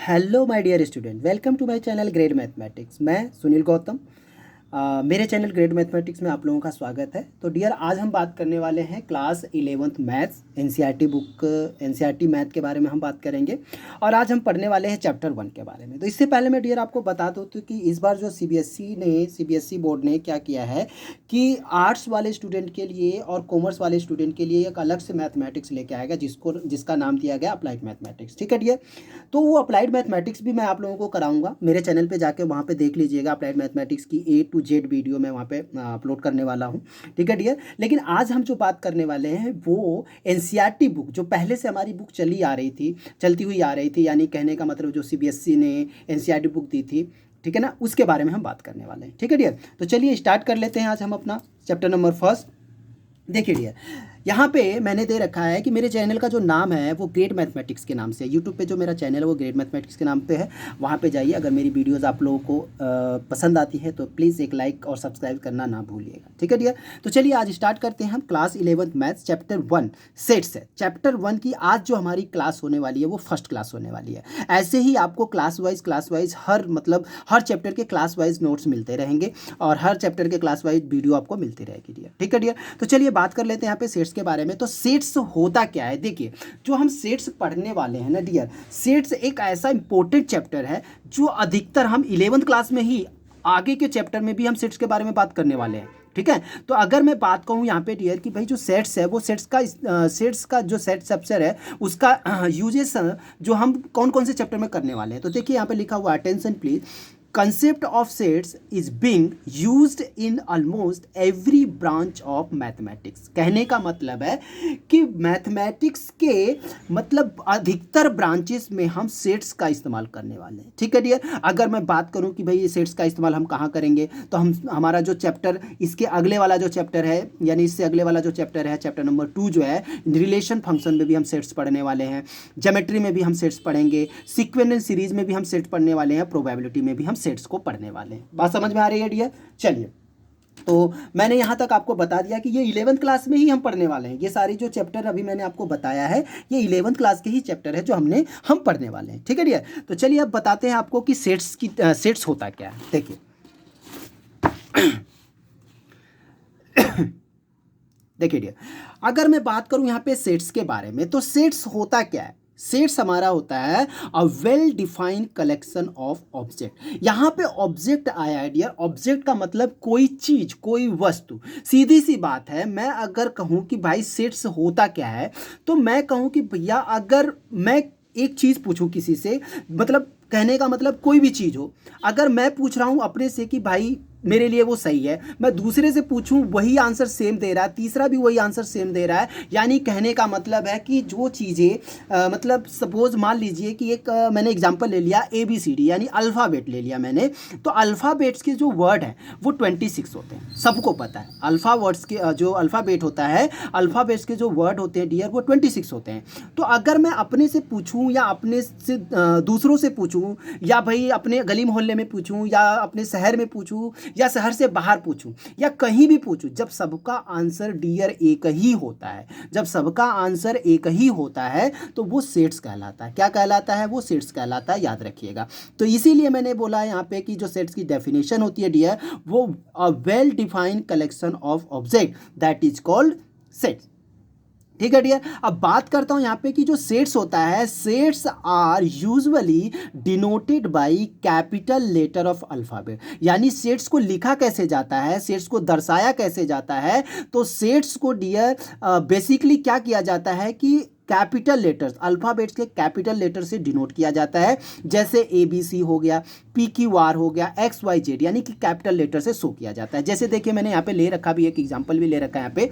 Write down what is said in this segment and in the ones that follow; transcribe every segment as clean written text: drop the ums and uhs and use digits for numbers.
Hello my dear student, welcome to my channel grade mathematics. मैं सुनील गौतम। मेरे channel grade mathematics में आप लोगों का स्वागत है। तो डियर, आज हम बात करने वाले हैं class 11th maths NCERT book NCERT math के बारे में हम बात करेंगे। और आज हम पढ़ने वाले हैं चैप्टर 1 के बारे में। तो इससे पहले मैं डियर आपको बता दूँ तो कि इस बार जो सीबीएसई बोर्ड ने क्या किया है कि आर्ट्स वाले स्टूडेंट के लिए और कॉमर्स वाले स्टूडेंट के लिए एक अलग से मैथमेटिक्स लेके आएगा, जिसका नाम दिया गया अप्लाइड मैथमेटिक्स। ठीक है डियर, तो वो अप्लाइड मैथमेटिक्स भी मैं आप लोगों को कराऊंगा। मेरे चैनल पे जाके वहाँ पे देख लीजिएगा, अप्लाइड मैथमेटिक्स की A to Z वीडियो मैं वहाँ पे अपलोड करने वाला हूँ। ठीक है डियर, लेकिन आज हम जो बात करने वाले हैं वो एनसीईआरटी बुक, जो पहले से हमारी बुक चलती हुई आ रही थी, यानी कहने का मतलब जो सीबीएसई ने एनसीईआरटी बुक दी थी, ठीक है ना, उसके बारे में हम बात करने वाले हैं। ठीक है डियर, तो चलिए स्टार्ट कर लेते हैं आज हम अपना चैप्टर नंबर फर्स्ट। देखिए डियर, यहाँ पे मैंने दे रखा है कि मेरे चैनल का जो नाम है वो ग्रेड मैथमेटिक्स के नाम से है। यूट्यूब पे जो मेरा चैनल है वो ग्रेड मैथमेटिक्स के नाम पे है। वहाँ पे जाइए, अगर मेरी वीडियोस आप लोगों को पसंद आती है तो प्लीज़ एक लाइक और सब्सक्राइब करना ना भूलिएगा। ठीक है डियर, तो चलिए आज स्टार्ट करते हैं हम class 11th maths chapter 1 sets है। चैप्टर 1 की आज जो हमारी क्लास होने वाली है वो फर्स्ट क्लास होने वाली है। ऐसे ही आपको क्लास वाइज हर चैप्टर के क्लास वाइज नोट्स मिलते रहेंगे और हर चैप्टर के क्लास वाइज वीडियो आपको मिलती रहेगी डियर। ठीक है डियर, तो चलिए बात कर लेते हैं यहाँ पे सेट्स के बारे में। तो सेट्स होता क्या है, देखिए जो हम सेट्स पढ़ने वाले हैं ना डियर, सेट्स एक ऐसा इंपॉर्टेंट चैप्टर है जो अधिकतर हम 11th क्लास में ही, आगे के चैप्टर में भी हम सेट्स के बारे में बात करने वाले हैं। ठीक है, तो अगर मैं बात कहूँ यहाँ पे डियर कि भाई जो सेट्स है वो सेट्स का जो सेट सबसेट है उसका यूजेस जो हम कौन कौन से चैप्टर में करने वाले हैं। तो देखिए यहाँ पे लिखा हुआ, attention please, concept of sets is being used in almost every branch of mathematics। कहने का मतलब है कि मैथमेटिक्स के मतलब अधिकतर ब्रांचेस में हम सेट्स का इस्तेमाल करने वाले हैं। ठीक है डियर, अगर मैं बात करूं कि भाई ये सेट्स का इस्तेमाल हम कहाँ करेंगे, तो हमारा जो चैप्टर इसके अगले वाला जो चैप्टर है, यानी इससे अगले वाला जो चैप्टर है, चैप्टर नंबर 2 जो है, रिलेशन फंक्शन में भी हम सेट्स पढ़ने वाले हैं, ज्योमेट्री में भी हम सेट्स पढ़ेंगे, सीक्वेंस सीरीज में भी हम सेट्स पढ़ने वाले हैं, प्रोबेबिलिटी में भी हम सेट्स को पढ़ने वाले हैं। बात समझ में आ रही है डियर? चलिए, तो मैंने यहाँ तक आपको बता दिया कि ये 11th क्लास में ही हम पढ़ने वाले हैं। ये सारी जो चैप्टर अभी मैंने आपको बताया है ये 11th क्लास के ही चैप्टर है जो हम पढ़ने वाले हैं। ठीक है डियर, तो चलिए अब बताते हैं आपको कि सेट्स होता क्या है। देखिए देखिए डियर, अगर मैं बात करूं यहाँ पे सेट्स के बारे में, तो सेट्स होता क्या है? सेट्स हमारा होता है a well defined collection of object. यहाँ पे ऑब्जेक्ट आया है डियर, ऑब्जेक्ट का मतलब कोई चीज, कोई वस्तु। सीधी सी बात है, मैं अगर कहूँ कि भाई सेट्स होता क्या है, तो मैं कहूँ कि भैया अगर मैं एक चीज पूछूं किसी से, मतलब कहने का मतलब कोई भी चीज हो, अगर मैं पूछ रहा हूं अपने से कि भाई मेरे लिए वो सही है, मैं दूसरे से पूछूं वही आंसर सेम दे रहा है, तीसरा भी वही आंसर सेम दे रहा है, यानी कहने का मतलब है कि जो चीज़ें मतलब सपोज मान लीजिए कि एक मैंने एग्जांपल ले लिया ABCD, यानी अल्फ़ाबेट ले लिया मैंने, तो अल्फ़ाबेट्स के जो वर्ड हैं वो 26 होते हैं, सबको पता है। अल्फ़ावर्ड्स के जो अल्फ़ाबेट होता है, अल्फ़ाबेट्स के जो वर्ड होते हैं डियर वो 26 होते हैं। तो अगर मैं अपने से पूछूं या अपने से दूसरों से पूछूं, या भाई अपने गली मोहल्ले में पूछूं, या अपने शहर में पूछूं, या शहर से बाहर पूछूं, या कहीं भी पूछूं, जब सबका आंसर डियर एक ही होता है, जब सबका आंसर एक ही होता है तो वो सेट्स कहलाता है। क्या कहलाता है? वो सेट्स कहलाता है, याद रखिएगा। तो इसीलिए मैंने बोला यहाँ पे कि जो सेट्स की डेफिनेशन होती है डियर, वो a well defined collection of object that is called sets. ठीक है डियर, अब बात करता हूं यहाँ पे कि जो सेट्स होता है, sets are usually denoted by capital letter of alphabet. यानी सेट्स को लिखा कैसे जाता है, सेट्स को दर्शाया कैसे जाता है, तो सेट्स को डियर बेसिकली क्या किया जाता है कि कैपिटल लेटर्स, अल्फ़ाबेट्स के कैपिटल लेटर से डिनोट किया जाता है। जैसे ABC हो गया, PQR हो गया, XYZ, यानी कि कैपिटल लेटर से शो किया जाता है। जैसे देखिए मैंने यहाँ पे ले रखा भी, एक एग्जांपल भी ले रखा है यहाँ पे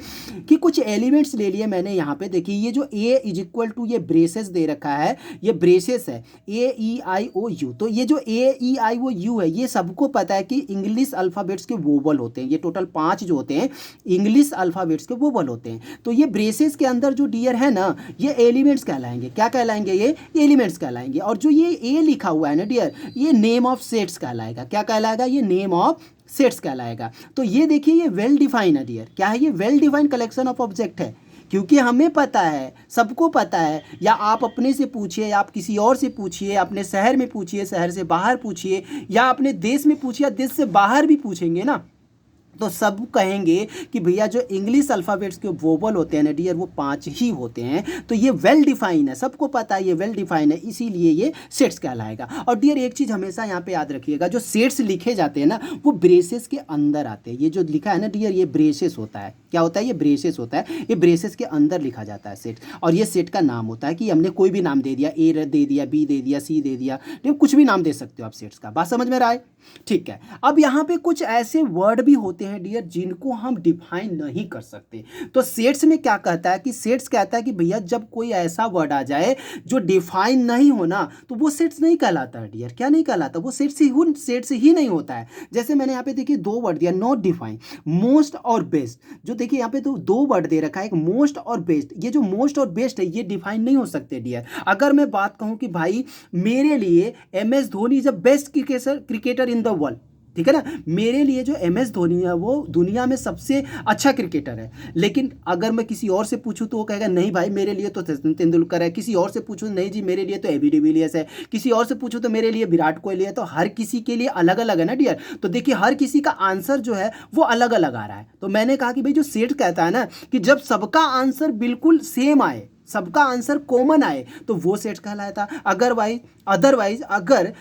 कि कुछ एलिमेंट्स ले लिए मैंने यहाँ पे। देखिए ये जो A इज इक्वल टू, ये ब्रेसेस दे रखा है, ये ब्रेसेस है AEIOU। तो ये जो AEIOU है, ये सबको पता है कि इंग्लिश अल्फ़ाबेट्स के वोवल होते हैं। ये टोटल 5 जो होते हैं इंग्लिश अल्फ़ाबेट्स के वोवल होते हैं। तो ये ब्रेसेस के अंदर जो डियर है ना, ये एलिमेंट्स कहलाएंगे। क्या कहलाएंगे? ये एलिमेंट्स कहलाएंगे। और जो ये ए लिखा हुआ है ना डियर, ये नेम ऑफ सेट्स कहलाएगा। क्या कहलाएगा? ये नेम ऑफ सेट्स कहलाएगा। तो ये देखिए, ये वेल डिफाइन है डियर। क्या है? ये well defined collection of object है। क्योंकि हमें पता है, सबको पता है, या आप अपने से पूछिए या आप किसी और से पूछिए, अपने शहर में पूछिए, शहर से बाहर पूछिए, या अपने देश में पूछिए या देश से बाहर भी पूछेंगे ना, तो सब कहेंगे कि भैया जो इंग्लिश अल्फ़ाबेट्स के वोवल होते हैं ना डियर, वो 5 ही होते हैं। तो ये वेल डिफाइन है, सबको पता है ये वेल डिफाइन है, इसीलिए ये सेट्स कहलाएगा। और डियर एक चीज़ हमेशा यहाँ पे याद रखिएगा, जो सेट्स लिखे जाते हैं ना वो ब्रेसेस के अंदर आते हैं। ये जो लिखा है ना डियर, ये ब्रेसेस होता है। क्या होता है? ये ब्रेसेस होता है। ये ब्रेसेस के अंदर लिखा जाता है सेट, और ये सेट का नाम होता है कि हमने कोई भी नाम दे दिया, ए दे दिया, बी दे दिया, सी दे दिया, कुछ भी नाम दे सकते हो आप सेट्स का। बात समझ में रहा है? ठीक है। अब यहाँ पे कुछ ऐसे वर्ड भी होते हैं डियर जिनको हम डिफाइन नहीं कर सकते। तो सेट्स में क्या कहता है कि सेट्स कहता है कि भैया जब कोई ऐसा वर्ड आ जाए जो डिफाइन नहीं होना, तो वो सेट्स नहीं कहलाता है डियर। क्या नहीं कहलाता? वो सेट्स ही नहीं होता है। जैसे मैंने यहाँ पे देखिए 2 वर्ड दिया, नॉट डिफाइन, मोस्ट और बेस्ट। जो देखिए यहाँ पे तो 2 वर्ड दे रखा है, एक मोस्ट और बेस्ट। ये जो मोस्ट और बेस्ट है ये डिफाइन नहीं हो सकते डियर। अगर मैं बात कहूँ कि भाई मेरे लिए MS Dhoni is the best cricketer in the world, ठीक है ना, मेरे लिए जो MS धोनी है वो दुनिया में सबसे अच्छा क्रिकेटर है, लेकिन अगर मैं किसी और से पूछूं तो वो कहेगा नहीं भाई मेरे लिए तो सचिन तेंदुलकर है, किसी और से पूछूं नहीं जी मेरे लिए तो AB डिविलियर्स है, किसी और से पूछूं तो मेरे लिए विराट कोहली है। तो हर किसी के लिए अलग अलग है ना डियर। तो देखिए हर किसी का आंसर जो है वो अलग अलग आ रहा है। तो मैंने कहा कि भाई जो सेट कहता है ना कि जब सबका आंसर बिल्कुल सेम आए, सबका आंसर कॉमन आए, तो वो सेट कहलाता। अदरवाइज अगर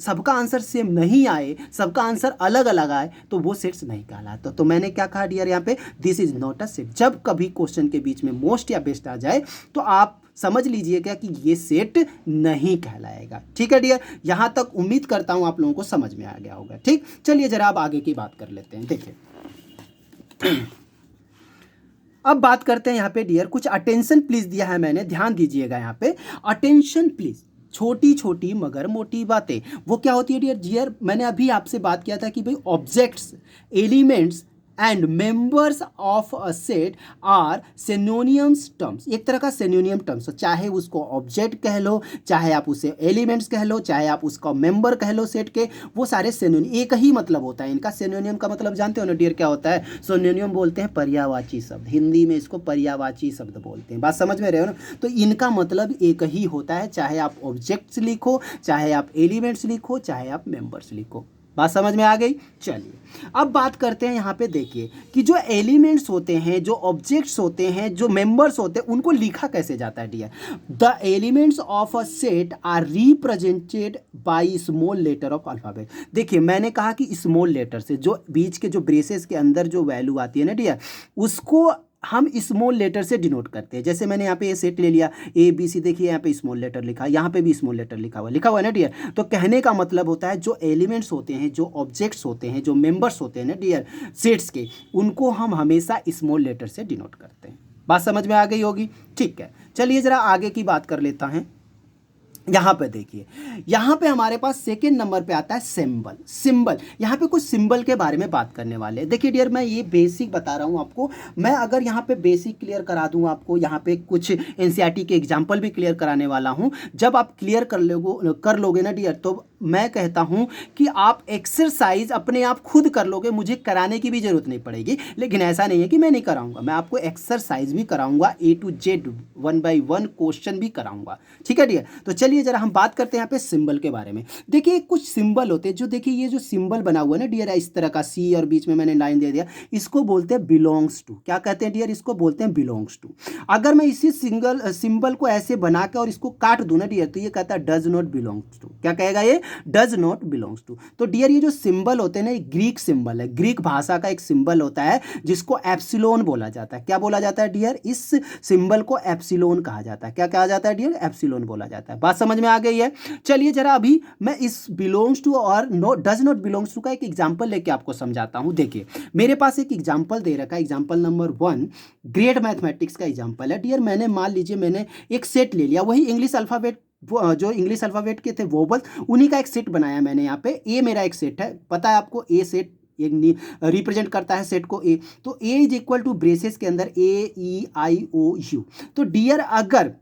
सबका आंसर सेम नहीं आए, सबका आंसर अलग अलग आए, तो वो सेट्स नहीं कहलाता। तो मैंने क्या कहा डियर यहाँ पे, this is not a set. जब कभी क्वेश्चन के बीच में मोस्ट या बेस्ट आ जाए तो आप समझ लीजिएगा कि ये सेट नहीं कहलाएगा। ठीक है डियर, यहाँ तक उम्मीद करता हूँ आप लोगों को समझ में आ गया होगा। ठीक, चलिए जरा अब आगे की बात कर लेते हैं। देखिए अब बात करते हैं यहाँ पे डियर, कुछ अटेंशन प्लीज दिया है मैंने, ध्यान दीजिएगा यहाँ पे, अटेंशन प्लीज। छोटी छोटी मगर मोटी बातें, वो क्या होती है डियर? मैंने अभी आपसे बात किया था कि भाई objects, elements and members of a set are synonyms terms. एक तरह का सिनोनियम टर्म्स, चाहे उसको ऑब्जेक्ट कह लो, चाहे आप उसे एलिमेंट्स कह लो, चाहे आप उसका मेंबर कह लो सेट के, वो सारे सिनोनियम, एक ही मतलब होता है इनका। सिनोनियम का मतलब जानते हो ना डियर क्या होता है? सिनोनियम बोलते हैं पर्यायवाची शब्द, हिंदी में इसको पर्यायवाची शब्द बोलते हैं। बात समझ में रहे हो ना? तो इनका मतलब एक ही होता है, चाहे आप ऑब्जेक्ट्स लिखो, चाहे आप एलिमेंट्स लिखो, चाहे आप मेंबर्स लिखो। बात समझ में आ गई? चलिए अब बात करते हैं यहाँ पे, देखिए कि जो एलिमेंट्स होते हैं, जो ऑब्जेक्ट्स होते हैं, जो मेंबर्स होते हैं, उनको लिखा कैसे जाता है dear? The elements of a set are represented by small letter of alphabet. देखिए मैंने कहा कि स्मॉल लेटर से, जो बीच के जो ब्रेसेस के अंदर जो वैल्यू आती है ना डियर, उसको हम स्मॉल लेटर से डिनोट करते हैं। जैसे मैंने यहाँ पे ये सेट ले लिया ABC, देखिए यहाँ पे स्मॉल लेटर लिखा है, यहाँ पे भी स्मॉल लेटर लिखा हुआ है ना डियर। तो कहने का मतलब होता है जो एलिमेंट्स होते हैं, जो ऑब्जेक्ट्स होते हैं, जो मेंबर्स होते हैं ना डियर सेट्स के, उनको हम हमेशा स्मॉल लेटर से डिनोट करते हैं। बात समझ में आ गई होगी? ठीक है, चलिए जरा आगे की बात कर लेता है। यहाँ पे देखिए, यहाँ पे हमारे पास सेकेंड नंबर पे आता है सिंबल। सिंबल, यहाँ पे कुछ सिंबल के बारे में बात करने वाले हैं। देखिए डियर, मैं ये बेसिक बता रहा हूँ आपको। मैं अगर यहाँ पे बेसिक क्लियर करा दूँ आपको, यहाँ पे कुछ NCERT के एग्जाम्पल भी क्लियर कराने वाला हूँ। जब आप क्लियर कर लोगे ना डियर, तो मैं कहता हूँ कि आप एक्सरसाइज अपने आप खुद कर लोगे, मुझे कराने की भी जरूरत नहीं पड़ेगी। लेकिन ऐसा नहीं है कि मैं नहीं कराऊंगा, मैं आपको एक्सरसाइज भी कराऊंगा, A to Z 1 by 1 question भी कराऊंगा। ठीक है डियर, तो चलिए जरा हम बात करते हैं यहाँ पे सिंबल के बारे में। देखिए कुछ सिंबल होते हैं, जो देखिए ये जो सिंबल बना हुआ है ना डियर, इस तरह का C और बीच में मैंने लाइन दे दिया, इसको बोलते हैं बिलोंग्स टू। क्या कहते हैं डियर? इसको बोलते हैं बिलोंग्स टू। अगर मैं इसी सिंबल को ऐसे बना के और इसको काट दूं ना डियर, तो ये कहता है डज नॉट बिलोंग्स टू। क्या कहेगा ये? Does not belongs to. तो डियर ये जो सिंबल होते हैं ना, ये ग्रीक सिंबल है, ग्रीक भाषा का एक सिंबल होता है जिसको एप्सिलॉन बोला जाता है। क्या बोला जाता है डियर? इस सिंबल को एप्सिलॉन कहा जाता है। क्या कहा जाता है डियर? एप्सिलॉन बोला जाता है। बात समझ में आ गई है? चलिए जरा अभी मैं इस बिलोंग्स टू और डज नॉट बिलोंग्स टू का एक एग्जाम्पल लेके आपको समझाता हूं। देखिए मेरे पास एक एग्जाम्पल दे रखा है, एग्जाम्पल नंबर 1 ग्रेड मैथमेटिक्स का एग्जाम्पल है डियर। मैंने मान लीजिए मैंने एक सेट ले लिया, वही इंग्लिश अल्फाबेट, जो इंग्लिश अल्फाबेट के थे वोबल्स, उन्हीं का एक सेट बनाया मैंने। यहाँ पे ए मेरा एक सेट है, पता है आपको, ए सेट रिप्रेजेंट करता है सेट को ए। तो ए इज इक्वल टू ब्रेसेस के अंदर AEIOU। तो डियर अगर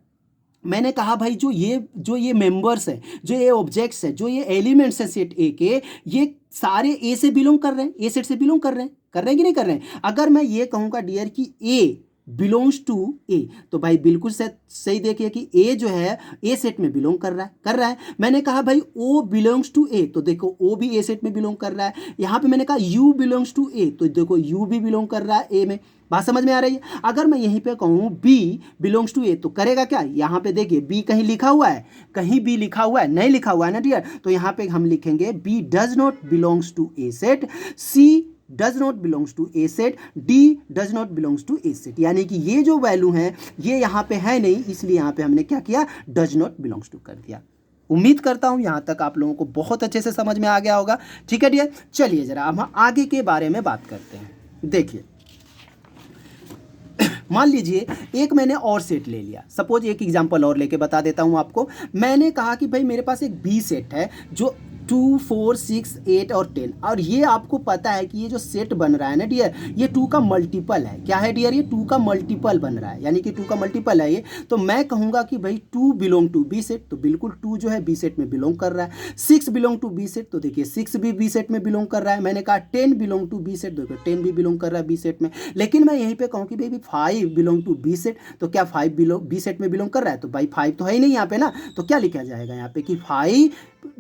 मैंने कहा भाई जो ये मेंबर्स है, जो ये ऑब्जेक्ट्स है, जो ये एलिमेंट्स है सेट ए के, ये सारे ए से बिलोंग कर रहे हैं, ए सेट से बिलोंग कर रहे हैं कि नहीं कर रहे हैं? अगर मैं ये कहूँगा डियर कि ए बिलोंग्स टू ए। तो भाई बिल्कुल सही देखिए कि ए जो है ए सेट में बिलोंग कर रहा है। मैंने कहा भाई ओ बिलोंग्स टू ए, तो देखो ओ भी ए सेट में बिलोंग कर रहा है। यहाँ पे मैंने कहा यू बिलोंग्स टू ए, तो देखो यू भी बिलोंग कर रहा है ए में। बात समझ में आ रही है। अगर मैं यहीं पे कहूँ बी बिलोंग्स टू ए, तो करेगा क्या, यहाँ पे देखिए बी कहीं लिखा हुआ है, कहीं बी लिखा हुआ है, नहीं लिखा हुआ है ना डियर, तो यहाँ पे हम लिखेंगे B does not belongs to A set, C does not belongs to A set, D does not belongs to A set. यानी कि ये जो वैल्यू है ये यहाँ पे है नहीं, इसलिए यहाँ पे हमने क्या किया, डज नॉट बिलोंग्स टू कर दिया। उम्मीद करता हूँ यहाँ तक आप लोगों को बहुत अच्छे से समझ में आ गया होगा। ठीक है डियर, चलिए जरा हम आगे के बारे में बात करते हैं। देखिए मान लीजिए एक मैंने और सेट ले लिया, सपोज एक एग्जांपल और लेके बता देता हूँ आपको। मैंने कहा कि भाई मेरे पास एक बी सेट है जो 2, 4, 6, 8 और 10, और ये आपको पता है कि ये जो सेट बन रहा है ना डियर, ये 2 का मल्टीपल है। क्या है डियर, ये 2 का मल्टीपल बन रहा है, यानी कि 2 का मल्टीपल है ये। तो मैं कहूँगा कि भाई 2 बिलोंग टू बी सेट, तो बिल्कुल 2 जो है बी सेट में बिलोंग कर रहा है। 6 बिलोंग टू बी सेट, तो देखिए 6 भी बी सेट में बिलोंग कर रहा है। मैंने कहा 10 बिलोंग टू बी सेट, देखो 10 भी बिलोंग कर रहा है बी सेट में। लेकिन मैं यहीं पर कहूँ कि भाई 5 बिलोंग टू बी सेट, तो क्या 5 बी सेट में बिलोंग कर रहा है, तो भाई 5 तो है ही नहीं यहाँ पे ना, तो क्या लिखा जाएगा यहाँ पे कि 5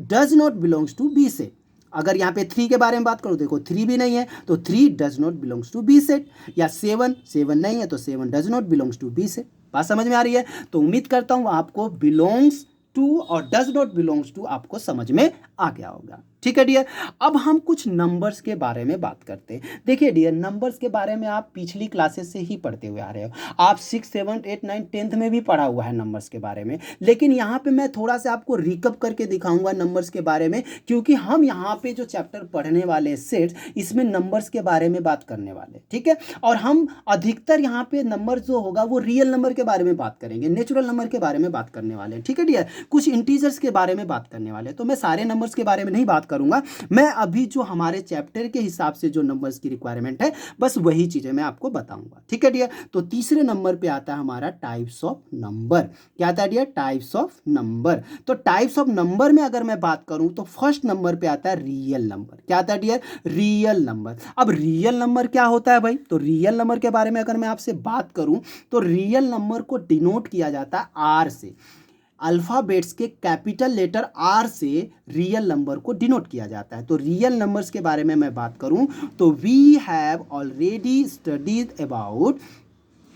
does not belongs to B set. अगर यहाँ पे 3 के बारे में बात करो, देखो 3 भी नहीं है, तो 3 does not belongs to B set. या 7 नहीं है, तो 7 does not belongs to B set. बात समझ में आ रही है। तो उम्मीद करता हूँ आपको बिलोंग्स टू और डज नॉट बिलोंग्स टू आपको समझ में आ गया होगा। ठीक है डियर, अब हम कुछ नंबर्स के बारे में बात करते हैं। देखिए डियर, नंबर्स के बारे में आप पिछली क्लासेस से ही पढ़ते हुए आ रहे हो, आप 6, 7, 8, 9, 10th में भी पढ़ा हुआ है नंबर्स के बारे में। लेकिन यहाँ पे मैं थोड़ा सा आपको रिकअप करके दिखाऊंगा नंबर्स के बारे में, क्योंकि हम यहाँ पे जो चैप्टर पढ़ने वाले सेट्स, इसमें नंबर्स के बारे में बात करने वाले। ठीक है, और हम अधिकतर यहाँ पे नंबर जो होगा वो रियल नंबर के बारे में बात करेंगे, नेचुरल नंबर के बारे में बात करने वाले हैं। ठीक है डियर, कुछ इंटीजर्स के बारे में बात करने वाले हैं, तो मैं सारे नंबर्स के बारे में नहीं बात करूंगा। मैं अभी जो हमारे चैप्टर के हिसाब से जो नंबर्स की रिक्वायरमेंट है, बस वही चीजें मैं आपको बताऊंगा। ठीक है डियर, तो तीसरे नंबर पे आता है हमारा टाइप्स ऑफ नंबर। क्या आता है डियर, टाइप्स ऑफ नंबर। तो टाइप्स ऑफ नंबर में अगर मैं बात करूं तो फर्स्ट नंबर पे आता है रियल नंबर। क्या आता है डियर, रियल नंबर। अब रियल नंबर क्या होता है भाई, तो रियल नंबर के बारे में अगर मैं आपसे बात करूं तो रियल नंबर को डिनोट किया जाता है आर से। अल्फ़ाबेट्स के कैपिटल लेटर आर से रियल नंबर को डिनोट किया जाता है। तो रियल नंबर्स के बारे में मैं बात करूं तो we have already studied about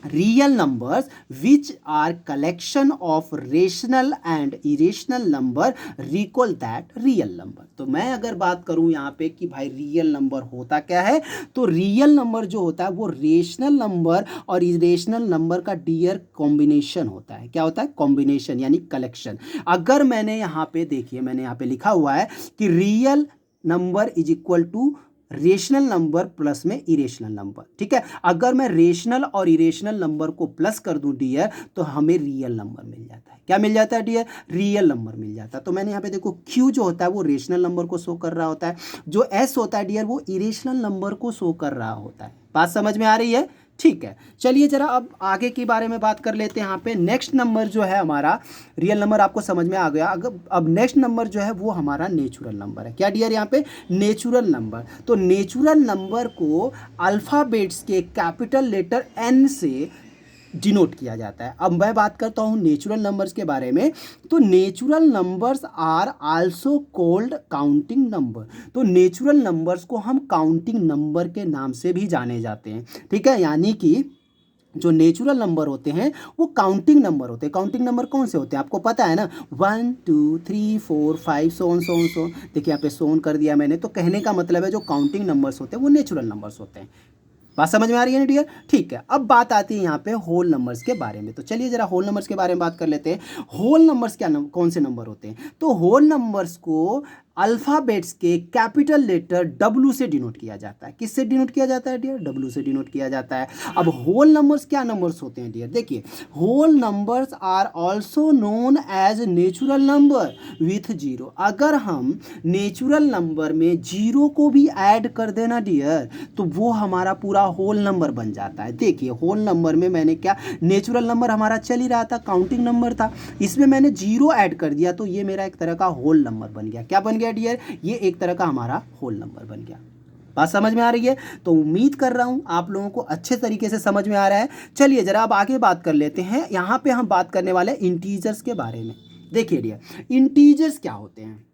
real numbers which are collection of rational and irrational number, recall that real number. तो मैं अगर बात करूं यहाँ पे कि भाई रियल नंबर होता क्या है, तो रियल नंबर जो होता है वो रेशनल नंबर और इरेशनल नंबर का डियर कॉम्बिनेशन होता है। क्या होता है, कॉम्बिनेशन यानी कलेक्शन। अगर मैंने यहाँ पे देखिए, मैंने यहाँ पे लिखा हुआ है कि real number is equal to rational number plus में इरेशनल नंबर। ठीक है, अगर मैं रेशनल और इरेशनल नंबर को प्लस कर दूं डियर, तो हमें रियल नंबर मिल जाता है। क्या मिल जाता है डियर, रियल नंबर मिल जाता है। तो मैंने यहाँ पे देखो क्यू जो होता है वो रेशनल नंबर को शो कर रहा होता है, जो एस होता है डियर वो इरेशनल नंबर को शो कर रहा होता है। बात समझ में आ रही है। ठीक है, चलिए जरा अब आगे के बारे में बात कर लेते हैं। यहाँ पे नेक्स्ट नंबर जो है हमारा रियल नंबर आपको समझ में आ गया। अब नेक्स्ट नंबर जो है वो हमारा नेचुरल नंबर है। क्या डियर, यहाँ पे नेचुरल नंबर। तो नेचुरल नंबर को अल्फ़ाबेट्स के कैपिटल लेटर एन से डिनोट किया जाता है। अब मैं बात करता हूँ नेचुरल नंबर्स के बारे में। तो natural numbers are also called counting number. तो नेचुरल नंबर्स को हम काउंटिंग नंबर के नाम से भी जाने जाते हैं। ठीक है, यानी कि जो नेचुरल नंबर होते हैं वो काउंटिंग नंबर होते हैं। काउंटिंग नंबर कौन से होते हैं आपको पता है ना, 1, 2, 3, 4, 5 सोन। देखिए यहाँ पे सोन कर दिया मैंने। तो कहने का मतलब है जो काउंटिंग नंबर्स होते हैं वो नेचुरल नंबर्स होते हैं। बात समझ में आ रही है ना डियर। ठीक है, अब बात आती है यहाँ पे होल नंबर्स के बारे में। तो चलिए जरा होल नंबर्स के बारे में बात कर लेते हैं। होल नंबर्स कौन से नंबर होते हैं, तो होल नंबर्स को अल्फ़ाबेट्स के कैपिटल लेटर डब्ल्यू से डिनोट किया जाता है। किससे डिनोट किया जाता है डियर, डब्ल्यू से डिनोट किया जाता है। अब होल नंबर्स क्या नंबर्स होते हैं डियर, देखिए whole numbers are also known as natural number with zero. अगर हम नेचुरल नंबर में जीरो को भी ऐड कर देना डियर, तो वो हमारा पूरा होल नंबर बन जाता है। देखिए होल नंबर में मैंने क्या, नेचुरल नंबर हमारा चल ही रहा था, काउंटिंग नंबर था, इसमें मैंने जीरो ऐड कर दिया, तो ये मेरा एक तरह का होल नंबर बन गया। क्या बन गया डियर, ये एक तरह का हमारा होल नंबर बन गया। बात समझ में आ रही है? तो उम्मीद कर रहा हूँ आप लोगों को अच्छे तरीके से समझ में आ रहा है। चलिए ज़रा अब आगे बात कर लेते हैं। यहाँ पे हम बात करने वाले हैं इंटीजर्स के बारे में। देखिए डियर, इंटीजर्स क्या होते हैं?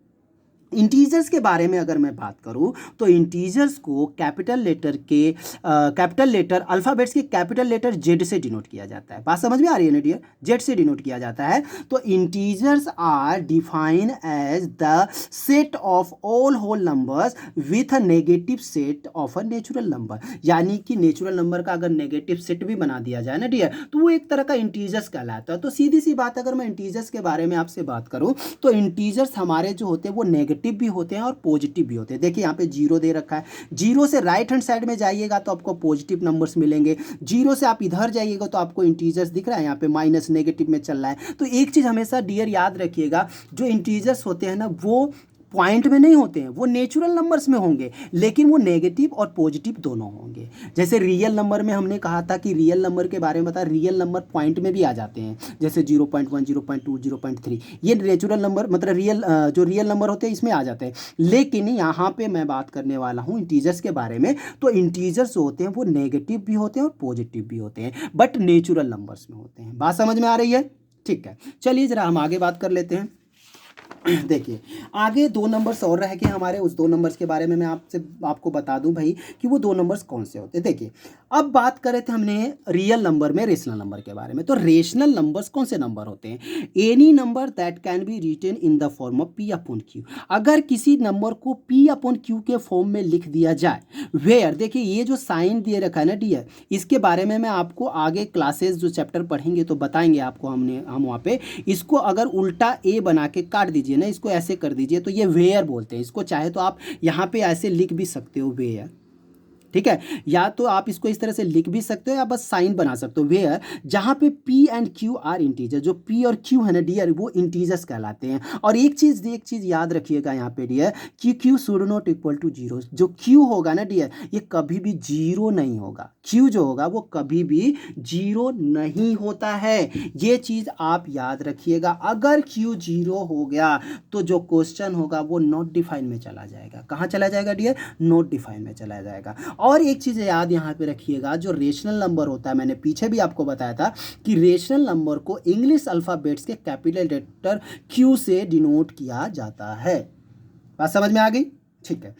इंटीजर्स के बारे में अगर मैं बात करूं तो इंटीजर्स को कैपिटल लेटर अल्फ़ाबेट्स के कैपिटल लेटर जेड से डिनोट किया जाता है। बात समझ में आ रही है ना डियर? जेड से डिनोट किया जाता है। तो integers are define as the set of all whole numbers with a negative set of a natural number. यानी कि नेचुरल नंबर का अगर नेगेटिव सेट भी बना दिया जाए ना डियर, तो वो एक तरह का इंटीजर्स कहलाता है। तो सीधी सी बात, अगर मैं इंटीजर्स के बारे में आपसे बात करूं तो इंटीजर्स हमारे जो होते हैं वो नेगेटिव भी होते हैं और पॉजिटिव भी होते हैं। देखिए यहाँ पे जीरो दे रखा है, जीरो से राइट हैंड साइड में जाइएगा तो आपको पॉजिटिव नंबर्स मिलेंगे, जीरो से आप इधर जाइएगा तो आपको इंटीजर्स दिख रहा है, यहाँ पे माइनस नेगेटिव में चल रहा है। तो एक चीज़ हमेशा डियर याद रखिएगा, जो इंटीजर्स होते हैं ना वो पॉइंट में नहीं होते हैं, वो नेचुरल नंबर्स में होंगे, लेकिन वो नेगेटिव और पॉजिटिव दोनों होंगे। जैसे रियल नंबर में हमने कहा था कि रियल नंबर के बारे में बता, रियल नंबर पॉइंट में भी आ जाते हैं, जैसे 0.1, 0.2, 0.3, ये नेचुरल नंबर मतलब जो रियल नंबर होते हैं इसमें आ जाते हैं। लेकिन यहाँ पे मैं बात करने वाला हूँ इंटीजर्स के बारे में। तो इंटीजर्स होते हैं वो नेगेटिव भी होते हैं और पॉजिटिव भी होते हैं, बट नेचुरल नंबर्स में होते हैं। बात समझ में आ रही है? ठीक है, चलिए ज़रा हम आगे बात कर लेते हैं। देखिए आगे दो नंबर्स और रह गए हमारे, उस दो नंबर्स के बारे में मैं आपको बता दूं भाई कि वो दो नंबर्स कौन से होते हैं। देखिए अब बात करें थे हमने रियल नंबर में रेशनल नंबर के बारे में। तो रेशनल नंबर्स कौन से नंबर होते हैं? Any number that can be written in the form of P upon Q. अगर किसी नंबर को पी अपॉन क्यू के फॉर्म में लिख दिया जाए, वेयर, देखिए ये जो साइन दिए रखा है ना डियर, इसके बारे में मैं आपको आगे क्लासेस जो चैप्टर पढ़ेंगे तो बताएंगे आपको। हम वहाँ पे इसको अगर उल्टा ए बना के काट दीजिए ना, इसको ऐसे कर दीजिए तो ये वेयर बोलते हैं इसको। चाहे तो आप यहाँ पे ऐसे लिख भी सकते हो वेयर, ठीक है, या तो आप इसको इस तरह से लिख भी सकते हो या बस साइन बना सकते हो वेयर, जहाँ पे P and Q are integer. जो P और Q है ना डियर, वो इंटीजर्स कहलाते हैं। और एक चीज़ याद रखिएगा यहाँ पे डियर कि Q should not equal to zero. जो Q होगा ना डियर, ये कभी भी जीरो नहीं होगा। Q जो होगा वो कभी भी जीरो नहीं होता है, ये चीज़ आप याद रखिएगा। अगर Q जीरो हो गया तो जो क्वेश्चन होगा वो नॉट डिफाइन में चला जाएगा। कहाँ चला जाएगा डियर? नॉट डिफाइन में चला जाएगा। और एक चीज़ याद यहाँ पे रखिएगा, जो रेशनल नंबर होता है, मैंने पीछे भी आपको बताया था कि रेशनल नंबर को इंग्लिश अल्फ़ाबेट्स के कैपिटल लेटर क्यू से डिनोट किया जाता है। बात समझ में आ गई? ठीक है,